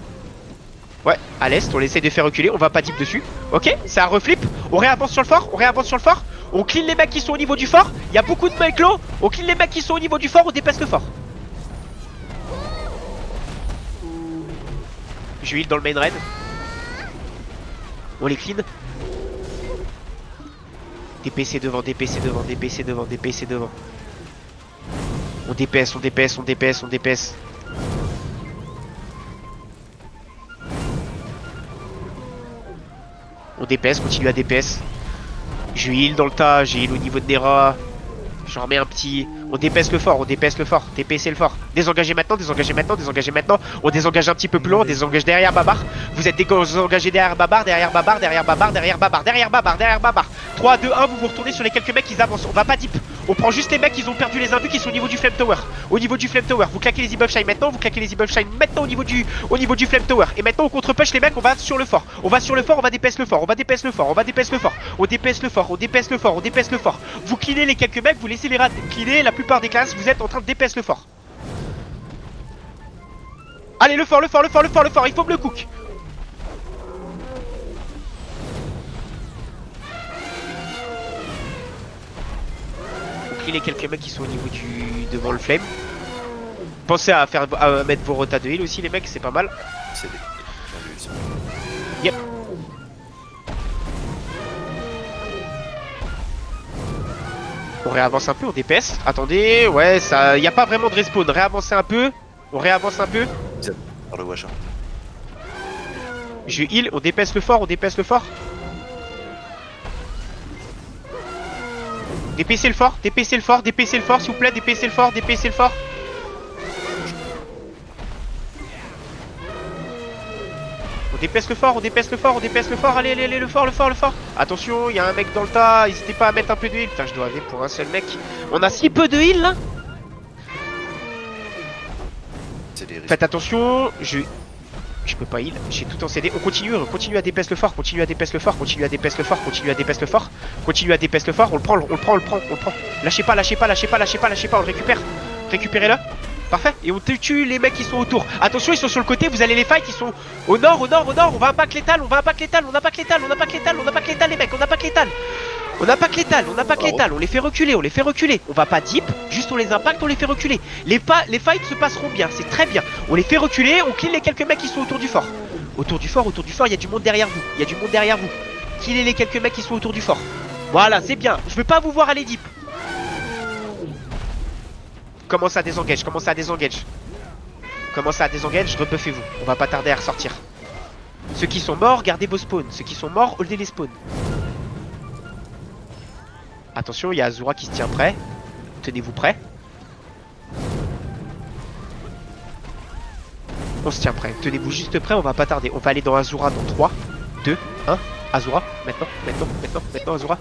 Ouais, à l'est, on essaie de faire reculer, on va pas deep dessus. Ok, c'est un reflip, on réavance sur le fort, on réavance sur le fort. On clean les mecs qui sont au niveau du fort, il y a beaucoup de mecs low. On clean les mecs qui sont au niveau du fort, on dépasse le fort. Je heal dans le main raid. On les clean. DPC devant, DPC devant, DPC devant, DPC devant. On DPS, on DPS, on DPS, on DPS. On DPS, continue à DPS. Je heal dans le tas, j'ai heal au niveau de Nera. J'en remets un petit. On dépaisse le fort, on dépaisse le fort. DPC le fort. Désengagez maintenant, désengagez maintenant, désengagez maintenant. On désengage un petit peu plus loin, on désengage derrière Babar. Vous êtes désengagés derrière Babar, derrière Babar, derrière Babar, derrière Babar, derrière Babar, derrière Babar. 3, 2, 1, vous vous retournez sur les quelques mecs qui avancent. On va pas deep. On prend juste les mecs qui ont perdu les invus qui sont au niveau du Flame Tower. Au niveau du Flame Tower. Vous claquez les Ebuff Shine maintenant, vous claquez les Ebuff Shine maintenant au niveau du Flame Tower. Et maintenant on contre-push les mecs, on va sur le fort. On va sur le fort, on va DPS le fort, on va DPS le fort, on va DPS le fort. On DPS le fort, on DPS le fort, on DPS le fort. Vous cleanez les quelques mecs, vous laissez les rats cleaner. La plupart des classes, vous êtes en train de DPS le fort. Allez, le fort, le fort, le fort, le fort, le fort, il faut me le cook. Les quelques mecs qui sont au niveau du devant le flame. Pensez à mettre vos rotas de heal aussi les mecs, c'est pas mal. C'est des... Yep. On réavance un peu, on DPS. Attendez, ouais, ça, y a pas vraiment de respawn. Réavancez un peu. On réavance un peu. Par le wash. Je heal, on DPS le fort, on DPS le fort. DPC le fort, DPC le fort, DPC le fort, s'il vous plaît, DPC le fort, DPC le fort. On dépaisse le fort, on dépaisse le fort, on dépaisse le fort, allez, allez, allez, le fort, le fort, le fort. Attention, il y a un mec dans le tas, n'hésitez pas à mettre un peu de heal. Putain, je dois aller pour un seul mec. On a si peu de heal là. C'est des risques. Faites attention, je peux pas heal, j'ai tout en CD. On continue à dépaisse le fort, continue à dépaisse le fort, continue à dépaisse le fort, continue à dépaisse le fort, continue à dépaisse le fort, on le prend, on le prend, on le prend, on le prend. Lâchez pas, lâchez pas, lâchez pas, lâchez pas, lâchez pas, on le récupère. Récupérez-le. Parfait. Et on tue les mecs qui sont autour. Attention, ils sont sur le côté, vous allez les fight, ils sont au nord, au nord, au nord. On va impact létal, on va impact létal, on n'a pas que létal, on n'a pas que létal, on n'a pas que létal les mecs, on n'a pas que létal. On n'a pas que létal, on n'a pas que létal, on les fait reculer, on les fait reculer. On va pas deep, juste on les impacte, on les fait reculer. Les fights se passeront bien, c'est très bien. On les fait reculer, on kill les quelques mecs qui sont autour du fort. Autour du fort, il y a du monde derrière vous. Il y a du monde derrière vous. Killez les quelques mecs qui sont autour du fort. Voilà, c'est bien. Je veux pas vous voir aller deep. Commence à désengage, commence à désengage. Commencez à désengage, rebuffez-vous. On va pas tarder à ressortir. Ceux qui sont morts, gardez vos spawns. Ceux qui sont morts, holdez les spawns. Attention, il y a Azura qui se tient prêt. Tenez-vous prêt. On se tient prêt. Tenez-vous juste prêt, on va pas tarder. On va aller dans Azura dans 3, 2, 1. Azura, maintenant, Azura.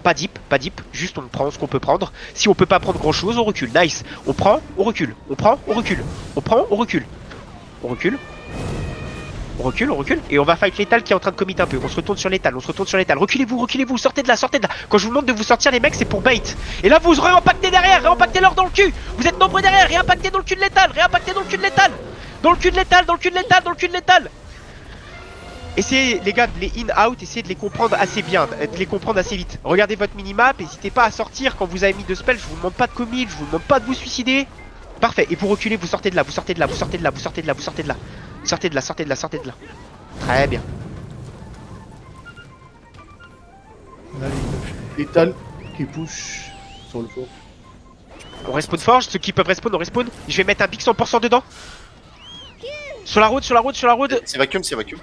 Pas deep, juste on prend ce qu'on peut prendre. Si on peut pas prendre grand chose, on recule. Nice. On prend, on recule. On prend, on recule. On prend, on recule. On recule. On recule, on recule. Et on va fight l'étal qui est en train de commit un peu. On se retourne sur l'étal, on se retourne sur l'étal. Reculez-vous, reculez-vous, sortez de là, sortez de là. Quand je vous demande de vous sortir, les mecs, c'est pour bait. Et là, vous réimpactez derrière, réimpactez-leur dans le cul. Vous êtes nombreux derrière, réimpactez dans le cul de l'étal, réimpactez dans le cul de l'étal. Dans le cul de l'étal, dans le cul de l'étal, dans le cul de l'étal. Essayez les gars de les in-out, essayez de les comprendre assez bien, de les comprendre assez vite. Regardez votre minimap, n'hésitez pas à sortir quand vous avez mis 2 spells, je vous demande pas de commit, je vous demande pas de vous suicider. Parfait, et vous reculez, vous sortez de là, vous sortez de là, vous sortez de là, vous sortez de là, vous sortez de là. Sortez de là, sortez de là, sortez de là. Très bien. On a l'étal qui push sur le fort. On respawn forge, ceux qui peuvent respawn, on respawn. Je vais mettre un pic 100% dedans. Sur la road, sur la road, sur la road. C'est vacuum, c'est vacuum.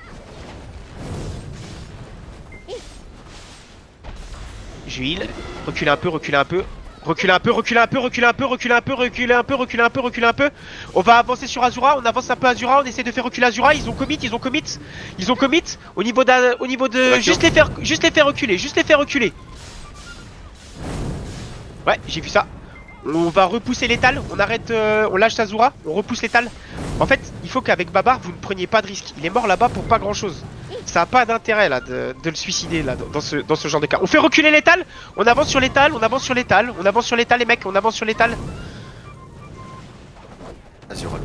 Je heal. Reculez un peu, reculez un peu. Reculez un peu, reculez un peu, reculez un peu, reculez un peu, reculez un peu, reculez un peu, reculez un peu. On va avancer sur Azura, on avance un peu Azura, on essaie de faire reculer Azura, ils ont commit, ils ont commit. Ils ont commit au niveau de juste les faire reculer, juste les faire reculer. Ouais, j'ai vu ça. On va repousser l'étal, on arrête, on lâche Azura, on repousse l'étal. En fait, il faut qu'avec Babar, vous ne preniez pas de risque. Il est mort là-bas pour pas grand-chose. Ça a pas d'intérêt là de le suicider là dans ce genre de cas. On fait reculer l'étal, on avance sur l'étal, on avance sur l'étal, on avance sur l'étal les mecs, on avance sur l'étal. Azura.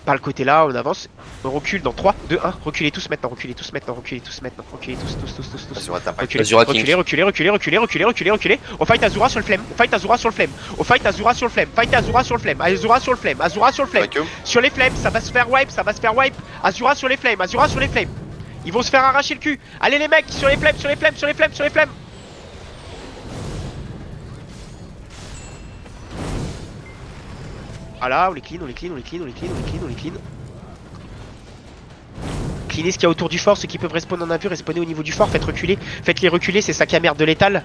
Par le côté là, on avance. On recule dans 3, 2, 1. Reculez tous maintenant, reculez tous maintenant, reculez tous maintenant, reculez tous. Azura t'impact. Reculez, Azura King. reculez. On fight Azura sur le flemme, on fight Azura sur le flemme. On fight Azura sur le flemme, fight Azura sur le flemme, Azura sur le flemme, Azura sur le flemme. Vacuum. Sur les flammes, ça va se faire wipe, ça va se faire wipe. Azura sur les flammes, Azura sur les flammes. Ils vont se faire arracher le cul. Allez les mecs, sur les flammes, sur les flammes, sur les flammes, sur les flammes. Voilà, on les clean, on les clean, on les clean, on les clean, on les clean, on les clean. Cleanez ce qu'il y a autour du fort, ceux qui peuvent respawn en avion, respawnez au niveau du fort, faites-les reculer, c'est sac à merde de l'étal.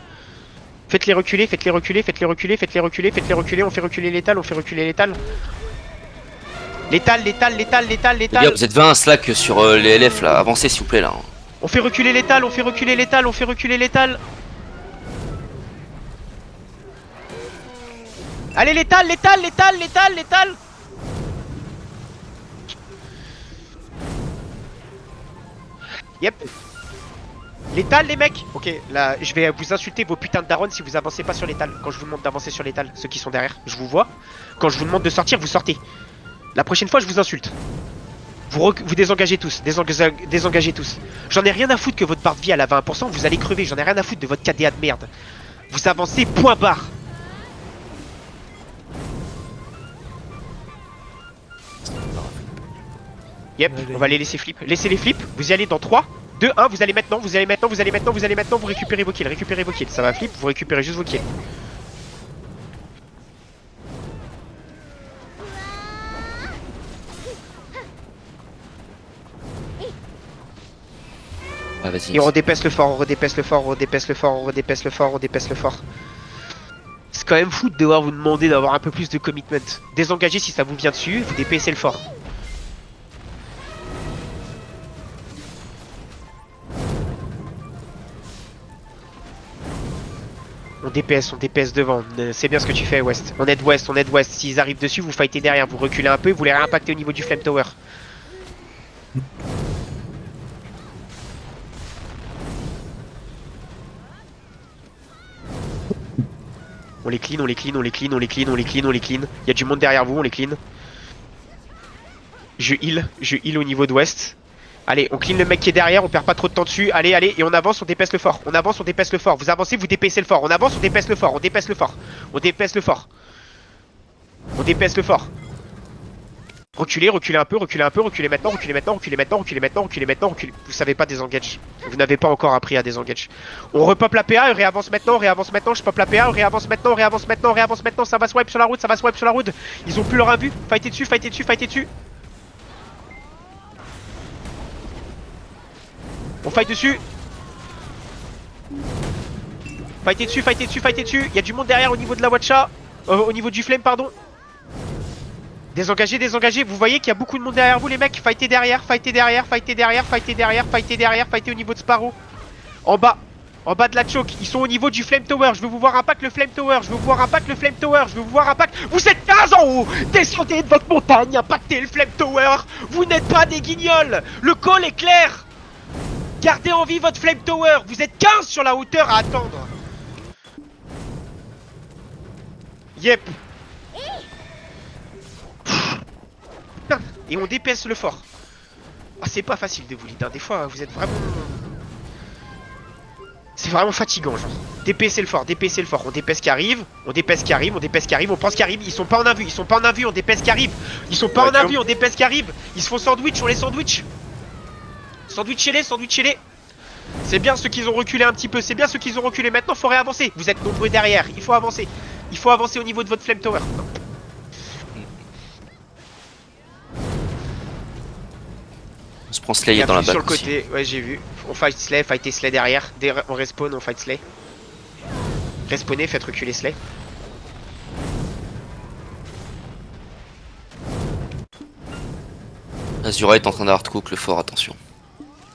Faites-les reculer, faites-les reculer, faites-les reculer, faites-les reculer, faites-les reculer, on fait reculer l'étal, on fait reculer l'étal. L'étal, l'étal, l'étal, l'étal, Les gars, l'étal. vous êtes 20 slack sur les LF là, avancez s'il vous plaît là. On fait reculer l'étal, on fait reculer l'étal, on fait reculer l'étal. Allez l'étal, l'étal, l'étal, l'étal, l'étal. Yep. L'étal les mecs. Ok, là je vais vous insulter vos putains de darons si vous avancez pas sur l'étal. Quand je vous demande d'avancer sur l'étal, ceux qui sont derrière, je vous vois. Quand je vous demande de sortir, vous sortez. La prochaine fois je vous insulte. Vous désengagez tous, désengagez tous. J'en ai rien à foutre que votre barre de vie elle a 20%, vous allez crever, j'en ai rien à foutre de votre KDA de merde. Vous avancez point barre. Yep, on va les laisser flip. Laissez les flips, vous y allez dans 3, 2, 1, vous allez maintenant, vous allez maintenant, vous allez maintenant, vous allez maintenant, vous récupérez vos kills, récupérez vos kills. Ça va flip, vous récupérez juste vos kills. Ouais, vas-y. Et on redépaisse le fort, on redépaisse le fort, on redépaisse le fort, on redépaisse le fort, on redépaisse le fort. C'est quand même fou de devoir vous demander d'avoir un peu plus de commitment. Désengagez si ça vous vient dessus, vous dépaissez le fort. On DPS devant. C'est bien ce que tu fais, West. On aide West, on aide West. S'ils arrivent dessus, vous fightez derrière, vous reculez un peu, vous les réimpactez au niveau du Flame Tower. On les clean, on les clean, on les clean, on les clean, on les clean, on les clean. Il y a du monde derrière vous, on les clean. Je heal au niveau de West. Allez, on clean le mec qui est derrière, on perd pas trop de temps dessus. Allez, allez, et on avance, on dépaisse le fort. On avance, on dépaisse le fort. Vous avancez, vous dépaissez le fort. On avance, on dépaisse le fort. On dépaisse le fort. On dépaisse le fort. On dépaisse le fort. Reculez, reculez un peu, reculez un peu, reculez maintenant, reculez maintenant, reculez maintenant, reculez maintenant, reculez maintenant, reculez. Vous savez pas désengage. Vous n'avez pas encore appris à désengage. On repop la PA, on réavance maintenant, je pop la PA, on réavance maintenant, on réavance maintenant, on réavance maintenant, ça va swipe sur la route, ça va swipe sur la route. Ils ont plus leur invue. Fightez dessus, fightez dessus, fightez dessus. On fight dessus. Fightez dessus, fightez dessus, fightez dessus. Il y a du monde derrière au niveau de la Watcha. Au niveau du flame, pardon. Désengagez, désengagez. Vous voyez qu'il y a beaucoup de monde derrière vous, les mecs. Fightez derrière, fightez derrière, fightez derrière, fightez derrière, fightez derrière, fightez au niveau de Sparrow. En bas de la choke. Ils sont au niveau du Flame Tower. Je veux vous voir impact le Flame Tower. Je veux vous voir impact le Flame Tower. Je veux vous voir impact. Vous êtes 15 en haut. Descendez de votre montagne. Impactez le Flame Tower. Vous n'êtes pas des guignols. Le call est clair. Gardez en vie votre Flame Tower. Vous êtes 15 sur la hauteur à attendre. Yep. Putain. Et on dépaisse le fort. Ah, c'est pas facile de vous lead, hein. Des fois vous êtes vraiment... C'est vraiment fatigant, genre. DPC le fort, DPC le fort. On DPS qui arrive, on DPS qui arrive, on DPS qui arrive, on pense qui arrive. Ils sont pas en invue, ils sont pas en invue, on DPS qui arrive. Ils sont pas en invue, on DPS qui arrive. Ils se font sandwich, on les sandwich. Sandwichez-les, sandwichez-les. C'est bien ceux qui ont reculé un petit peu, c'est bien ceux qui ont reculé. Maintenant, faut réavancer. Vous êtes nombreux derrière, il faut avancer. Il faut avancer au niveau de votre Flame Tower. On se prend Slay dans la back sur le aussi. côté, ouais, j'ai vu. On fight Slay, fighter Slay derrière. Dès on respawn, on fight Slay. Respawnez, faites reculer Slay. Azura est en train d'hardcook le fort, attention.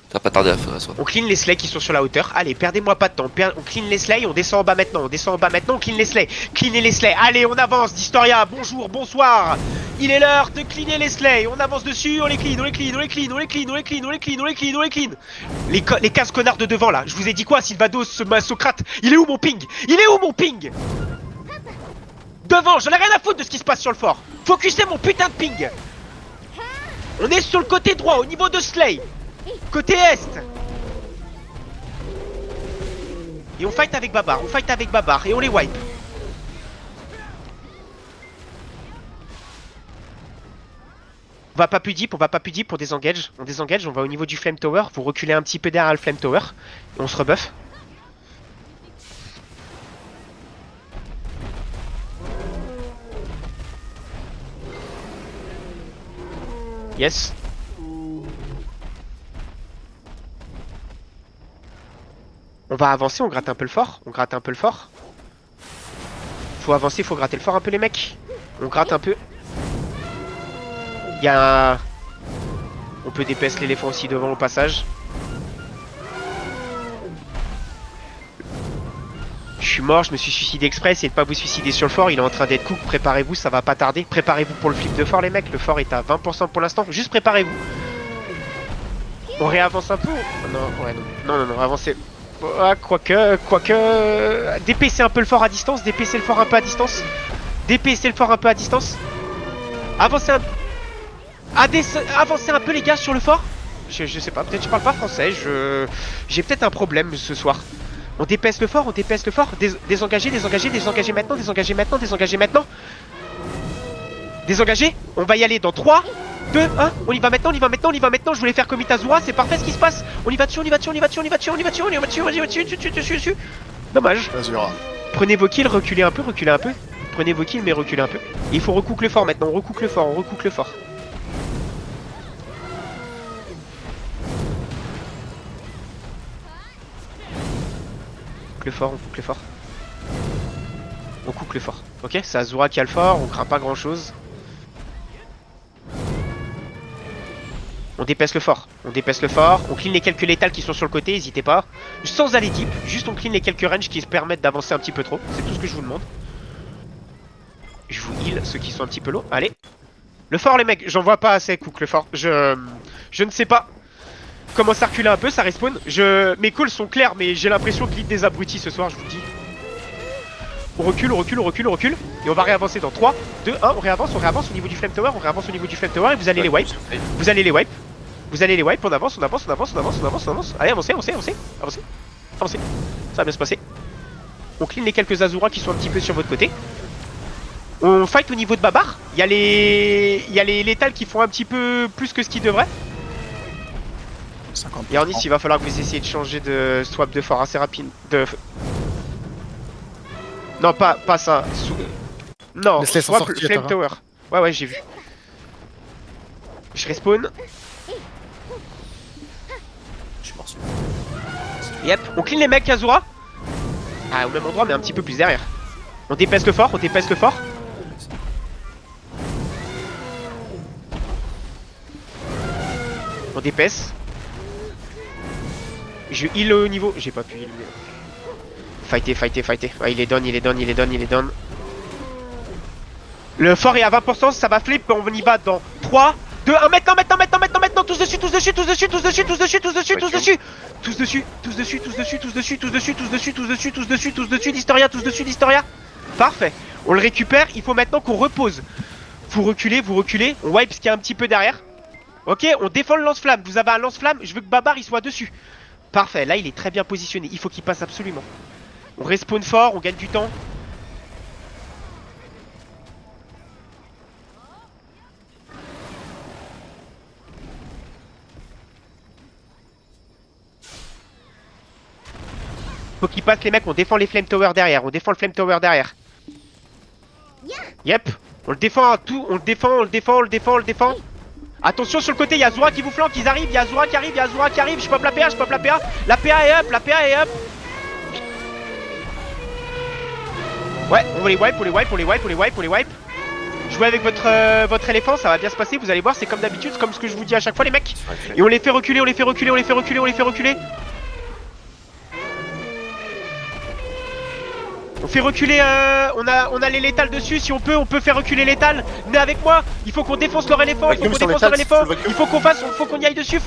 Ça va pas tarder à faire ça. On clean les Slays qui sont sur la hauteur. Allez, perdez-moi pas de temps. On clean les Slays, on descend en bas maintenant. On descend en bas maintenant, on clean les Slays. Cleanez les Slays. Allez, on avance. Distoria, bonjour, bonsoir. Il est l'heure de cleaner les Slays. On avance dessus, on les clean, on les clean, on les clean, on les clean, on les clean, on les clean, on les clean, on les clean. Les 15 connards de devant là. Je vous ai dit quoi, Sylvados, Socrate? Il est où mon ping? Il est où mon ping? Devant, j'en ai rien à foutre de ce qui se passe sur le fort. Focussez mon putain de ping. On est sur le côté droit, au niveau de Slay. Côté est. Et on fight avec Babar, et on les wipe. On va pas plus deep, pour désengage. On désengage, on va au niveau du Flame Tower. Vous reculez un petit peu derrière le Flame Tower. Et on se rebuff. Yes. On va avancer, on gratte un peu le fort. Faut avancer, faut gratter le fort un peu les mecs. On gratte un peu. Il y a un... On peut DPS l'éléphant aussi devant au passage. Je suis mort, je me suis suicidé exprès, essayez de pas vous suicider sur le fort, il est en train d'être cook, préparez-vous, ça va pas tarder. Préparez-vous pour le flip de fort les mecs, le fort est à 20% pour l'instant, juste préparez-vous. On réavance un peu. Non, ouais, non, avancez. Ah, quoique... DPC un peu le fort à distance, DPC le fort un peu à distance. DPC le fort un peu à distance. Avancez un... Avancez un peu les gars sur le fort. Je sais pas, peut-être je parle pas français, j'ai peut-être un problème ce soir. On dépaisse le fort, désengagez maintenant. Désengagez, on va y aller dans 3, 2, 1, on y va maintenant, je voulais faire comme Itazura, c'est parfait ce qui se passe. On y va dessus. Dommage. Azura. Prenez vos kills, reculez un peu. Prenez vos kills mais reculez un peu. Et il faut recook le fort maintenant, on recook le fort. le fort, on coupe le fort. On coupe le fort. Ok, c'est Azura qui a le fort, on craint pas grand chose. On dépaisse le fort, on clean les quelques létales qui sont sur le côté, n'hésitez pas. Sans aller deep, juste on clean les quelques ranges qui se permettent d'avancer un petit peu trop, c'est tout ce que je vous demande. Je vous heal ceux qui sont un petit peu low, allez. Le fort les mecs, j'en vois pas assez cook le fort, je ne sais pas comment ça recule un peu, ça respawn. Mes calls sont clairs mais j'ai l'impression qu'il y a des abrutis ce soir, je vous le dis. On recule, et on va réavancer dans 3, 2, 1, on réavance au niveau du Flame Tower, et vous allez les wipe. Vous allez les wipe, on avance. Allez, avancez. Ça va bien se passer. On clean les quelques Azura qui sont un petit peu sur votre côté. On fight au niveau de Babar. Il y a les létales qui font un petit peu plus que ce qu'ils devraient. 50%. Et Ornis, il va falloir que vous essayiez de changer de swap de fort assez rapide. Non, pas ça. Non, Laisse-les s'en swap sortir, Flame Tara. Tower. Ouais, j'ai vu. Je respawn. Je suis mort. Yep, on clean les mecs Azura. Ah, au même endroit, mais un petit peu plus derrière. On dépaisse le fort, On dépaisse. Je heal au niveau. J'ai pas pu heal. Fighter. Ah, il est down. Le fort est à 20%, ça va flip, on y va dans 3, 2, 1, maintenant, tous dessus, d'Historia. Parfait, on le récupère, il faut maintenant qu'on repose. Vous reculez, on wipe ce qu'il y a un petit peu derrière. Ok, on défend le lance-flamme, vous avez un lance-flamme, je veux que Babar il soit dessus. Parfait, là il est très bien positionné, il faut qu'il passe absolument. On respawn fort, on gagne du temps. Faut qu'il passe les mecs, on défend les Flame Tower derrière, Yep, on le défend à tout, on le défend. Attention sur le côté, il y a Azura qui vous flanque, il y a Azura qui arrive, je pop la PA, La PA est up. Ouais, on les wipe. Jouez avec votre éléphant, ça va bien se passer, vous allez voir, c'est comme d'habitude, c'est comme ce que je vous dis à chaque fois les mecs. Et on les fait reculer. On fait reculer, on a les létales dessus, si on peut faire reculer létale. Venez avec moi, il faut qu'on défonce leur éléphant, il faut qu'on y aille dessus,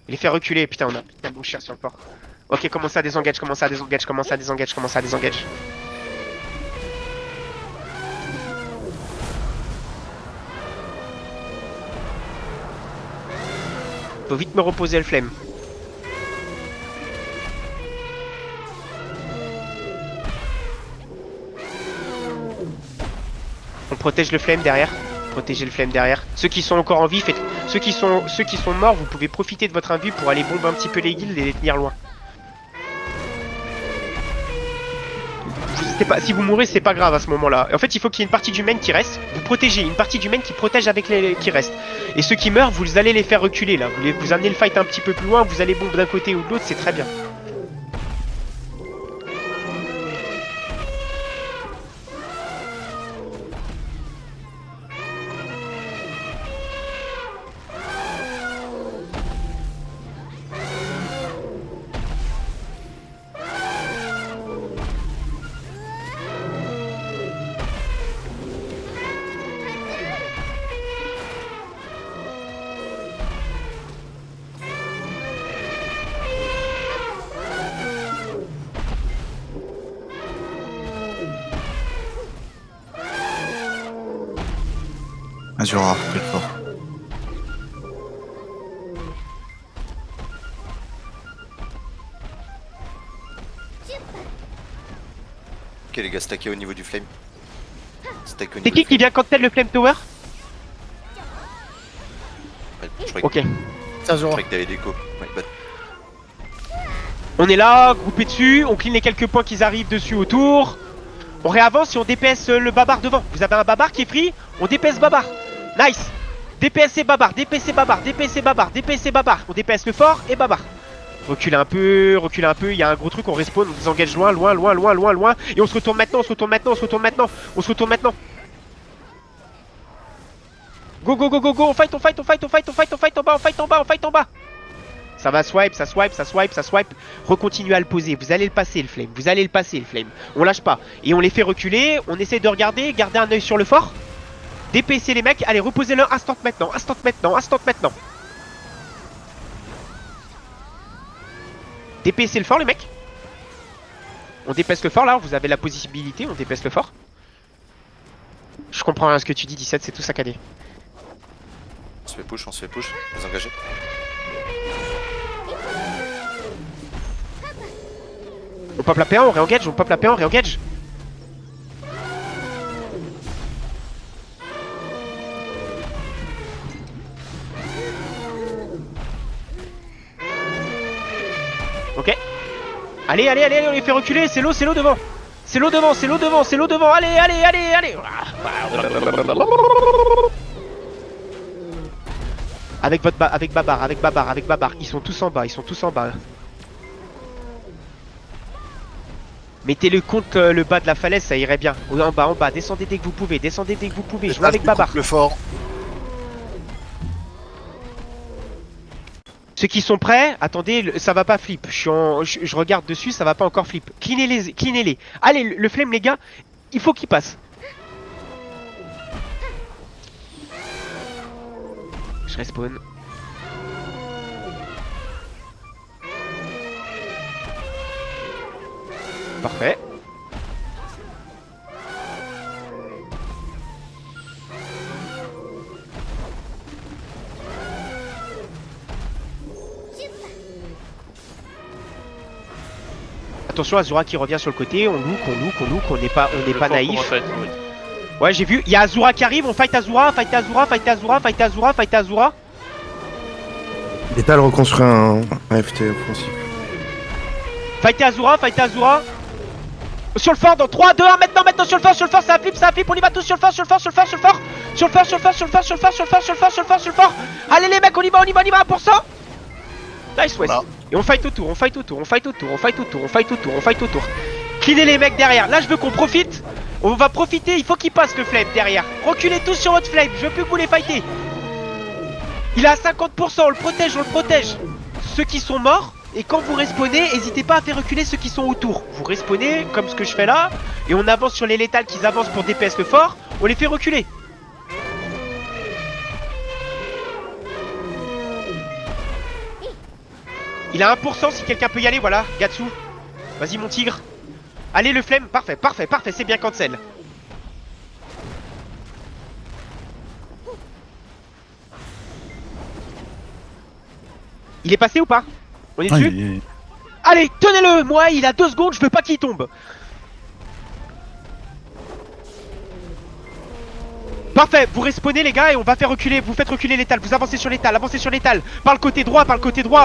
Il les fait reculer, putain on a putain de bon chien sur le port. Ok, commencez à désengage. Faut vite me reposer le flemme. On protège le flemme derrière. Ceux qui sont encore en vie, faites. Ceux qui sont morts, vous pouvez profiter de votre invue pour aller bomber un petit peu les guildes et les tenir loin. Si vous mourrez, c'est pas grave à ce moment-là. En fait, il faut qu'il y ait une partie du main qui reste. Vous protégez, une partie du main qui protège avec les qui restent. Et ceux qui meurent, vous allez les faire reculer là. Vous amenez le fight un petit peu plus loin, vous allez bomber d'un côté ou de l'autre, c'est très bien. Azura a repris le fort. Ok les gars, stackez au niveau du flame. C'est qui vient cancel le Flame Tower? Ok. C'est Azura. Je croyais que t'avais déco. Ouais, bah, On est là, groupé dessus, on clean les quelques points qui arrivent dessus autour. On réavance et on DPS le Babar devant. Vous avez un Babar qui est free, on DPS Babar. Nice. DPS et babar, DPS et babar, DPS et babar, DPS et babar. On DPS le fort et babar. Reculez un peu, il y a un gros truc, on respawn, on désengage loin, loin, loin, loin, loin, loin. Et on se retourne maintenant, on se retourne maintenant, on se retourne maintenant, on se retourne maintenant. Go, go, go, go, go, on fight, on fight, on fight, on fight, on fight, on fight en bas, on fight en bas, on fight en bas. Ça va swipe, ça swipe, ça swipe, ça swipe. Recontinuez à le poser, vous allez le passer le flame, vous allez le passer le flame. On lâche pas. Et on les fait reculer, on essaie de regarder, garder un œil sur le fort. DPC les mecs, allez reposez-le instant maintenant, instant maintenant, instant maintenant. DPC le fort les mecs. On dépasse le fort là, vous avez la possibilité, on dépasse le fort. Je comprends rien ce que tu dis 17, c'est tout saccadé. On se fait push, désengagé. On pop la P1, on réengage, on pop la P1, on réengage. Ok. Allez, allez, allez, on les fait reculer, c'est l'eau devant. C'est l'eau devant, c'est l'eau devant, c'est l'eau devant. Allez, allez, allez, allez. Avec votre avec Babar, avec Babar, avec Babar. Ils sont tous en bas, ils sont tous en bas. Mettez-le contre le bas de la falaise, ça irait bien. En bas, descendez dès que vous pouvez, descendez dès que vous pouvez. Jouez avec Babar. Le fort. Ceux qui sont prêts, attendez, ça va pas flip. Je regarde dessus, ça va pas encore flip. Cleanez-les, cleanez-les. Allez, le flemme les gars, il faut qu'il passe. Je respawn. Parfait. Attention Azura qui revient sur le côté, on look, on n'est pas naïf. Ouais j'ai vu, il y a Azura qui arrive, on fight Azura, fight Azura, fight Azura, fight Azura, fight Azura. L'étal reconstruit un FT offensif. Fight Azura, fight Azura. Sur le fort dans 3, 2, 1, maintenant sur le fort, ça flip, on y va tous sur le fort, sur le fort, sur le fort, sur le fort. Sur le fort, sur le fort, sur le fort, sur le fort, sur le fort, sur le fort, sur le fort, sur le fort. Allez les mecs, on y va, 1%. Nice West. Et on fight autour, on fight autour, on fight autour, on fight autour, on fight autour, on fight autour. Cleanez les mecs derrière, là je veux qu'on profite. On va profiter, il faut qu'il passe le flame derrière. Reculez tous sur votre flame, je veux plus que vous les fightez. Il est à 50%, on le protège, on le protège. Ceux qui sont morts, et quand vous respawnez, n'hésitez pas à faire reculer ceux qui sont autour. Vous respawnez, comme ce que je fais là, et on avance sur les létales qui avancent pour DPS le fort, on les fait reculer. Il a 1% si quelqu'un peut y aller, voilà, Gatsu. Vas-y mon tigre. Allez le flemme, parfait, parfait, parfait, c'est bien cancel. Il est passé ou pas? On est dessus? Allez, tenez-le, moi il a 2 secondes, je veux pas qu'il tombe. Parfait, vous respawnez les gars et on va faire reculer, vous faites reculer l'étal, vous avancez sur l'étal, avancez sur l'étal. Par le côté droit,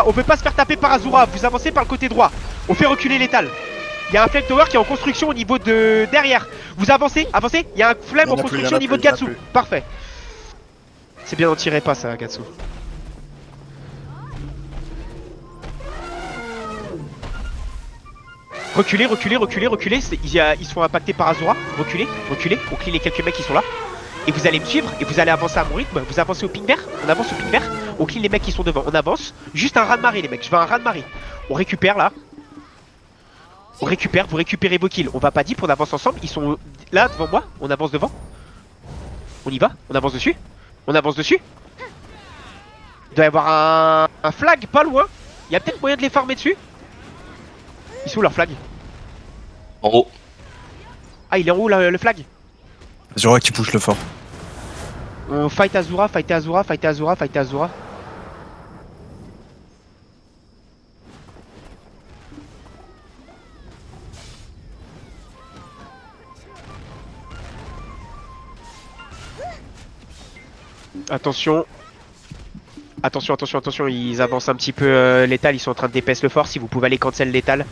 on peut pas se faire taper par Azura, vous avancez par le côté droit. On fait reculer l'étal. Il y a un flame tower qui est en construction au niveau de derrière. Vous avancez, avancez, il y a un flame en construction au niveau de Gatsu. Parfait. C'est bien, on tirait pas ça Gatsu. Reculez, reculez, reculez, reculez, ils sont impactés par Azura. Reculez, reculez, on clean les quelques mecs qui sont là. Et vous allez me suivre et vous allez avancer à mon rythme. Vous avancez au ping vert, on avance au ping vert. On clean les mecs qui sont devant, on avance. Juste un raz-de-marée les mecs, je veux un raz-de-marée. On récupère là. On récupère, vous récupérez vos kills. On va pas dire on avance ensemble, ils sont là devant moi, on avance devant. On y va, on avance dessus. On avance dessus. Il doit y avoir un flag pas loin. Il y a peut-être moyen de les farmer dessus. Ils sont où leur flag? En haut. Ah il est en haut là, le flag. Azura qui push le fort. On fight Azura, fight Azura, fight Azura, fight Azura. Attention. Attention, attention, attention, ils avancent un petit peu l'étal, ils sont en train de DPS le fort, si vous pouvez aller cancel l'étal.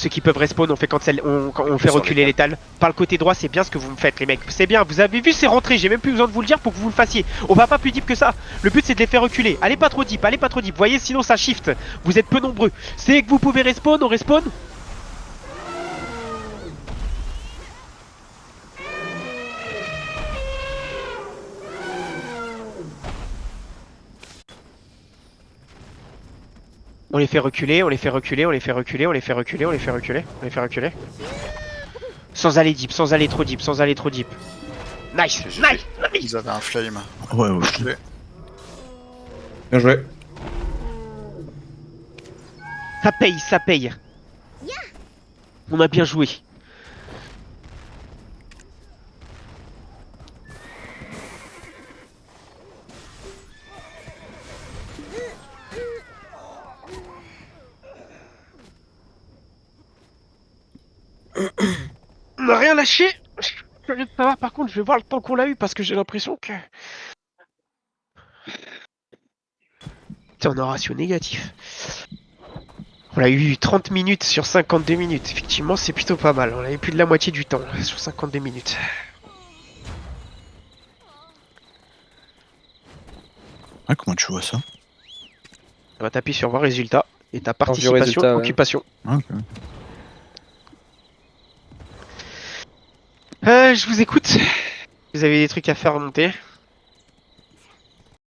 ceux qui peuvent respawn, on fait quand on fait Sur reculer l'étal. l'étal. Par le côté droit, c'est bien ce que vous me faites, les mecs. C'est bien, vous avez vu, c'est rentré. J'ai même plus besoin de vous le dire pour que vous le fassiez. On va pas plus deep que ça. Le but, c'est de les faire reculer. Allez pas trop deep, allez pas trop deep. Voyez, sinon ça shift. Vous êtes peu nombreux. C'est que vous pouvez respawn, on respawn. On les fait reculer, on les fait reculer, on les fait reculer, on les fait reculer, on les fait reculer, on les fait reculer. Sans aller deep, sans aller trop deep, sans aller trop deep. Nice, GG. nice, nice. Ils avaient un flame. Ouais, ouais. Bien joué. Ça paye, ça paye. On a bien joué. On n'a rien lâché. Je suis curieux de savoir, par contre, je vais voir le temps qu'on a eu parce que j'ai l'impression que... Putain, on a un ratio négatif. On a eu 30 minutes sur 52 minutes. Effectivement, c'est plutôt pas mal. On a eu plus de la moitié du temps là, sur 52 minutes. Ah, comment tu vois ça? On va taper sur voir résultat et ta Vue participation, résultat, ouais. occupation. Ah, ok. Je vous écoute. Vous avez des trucs à faire remonter.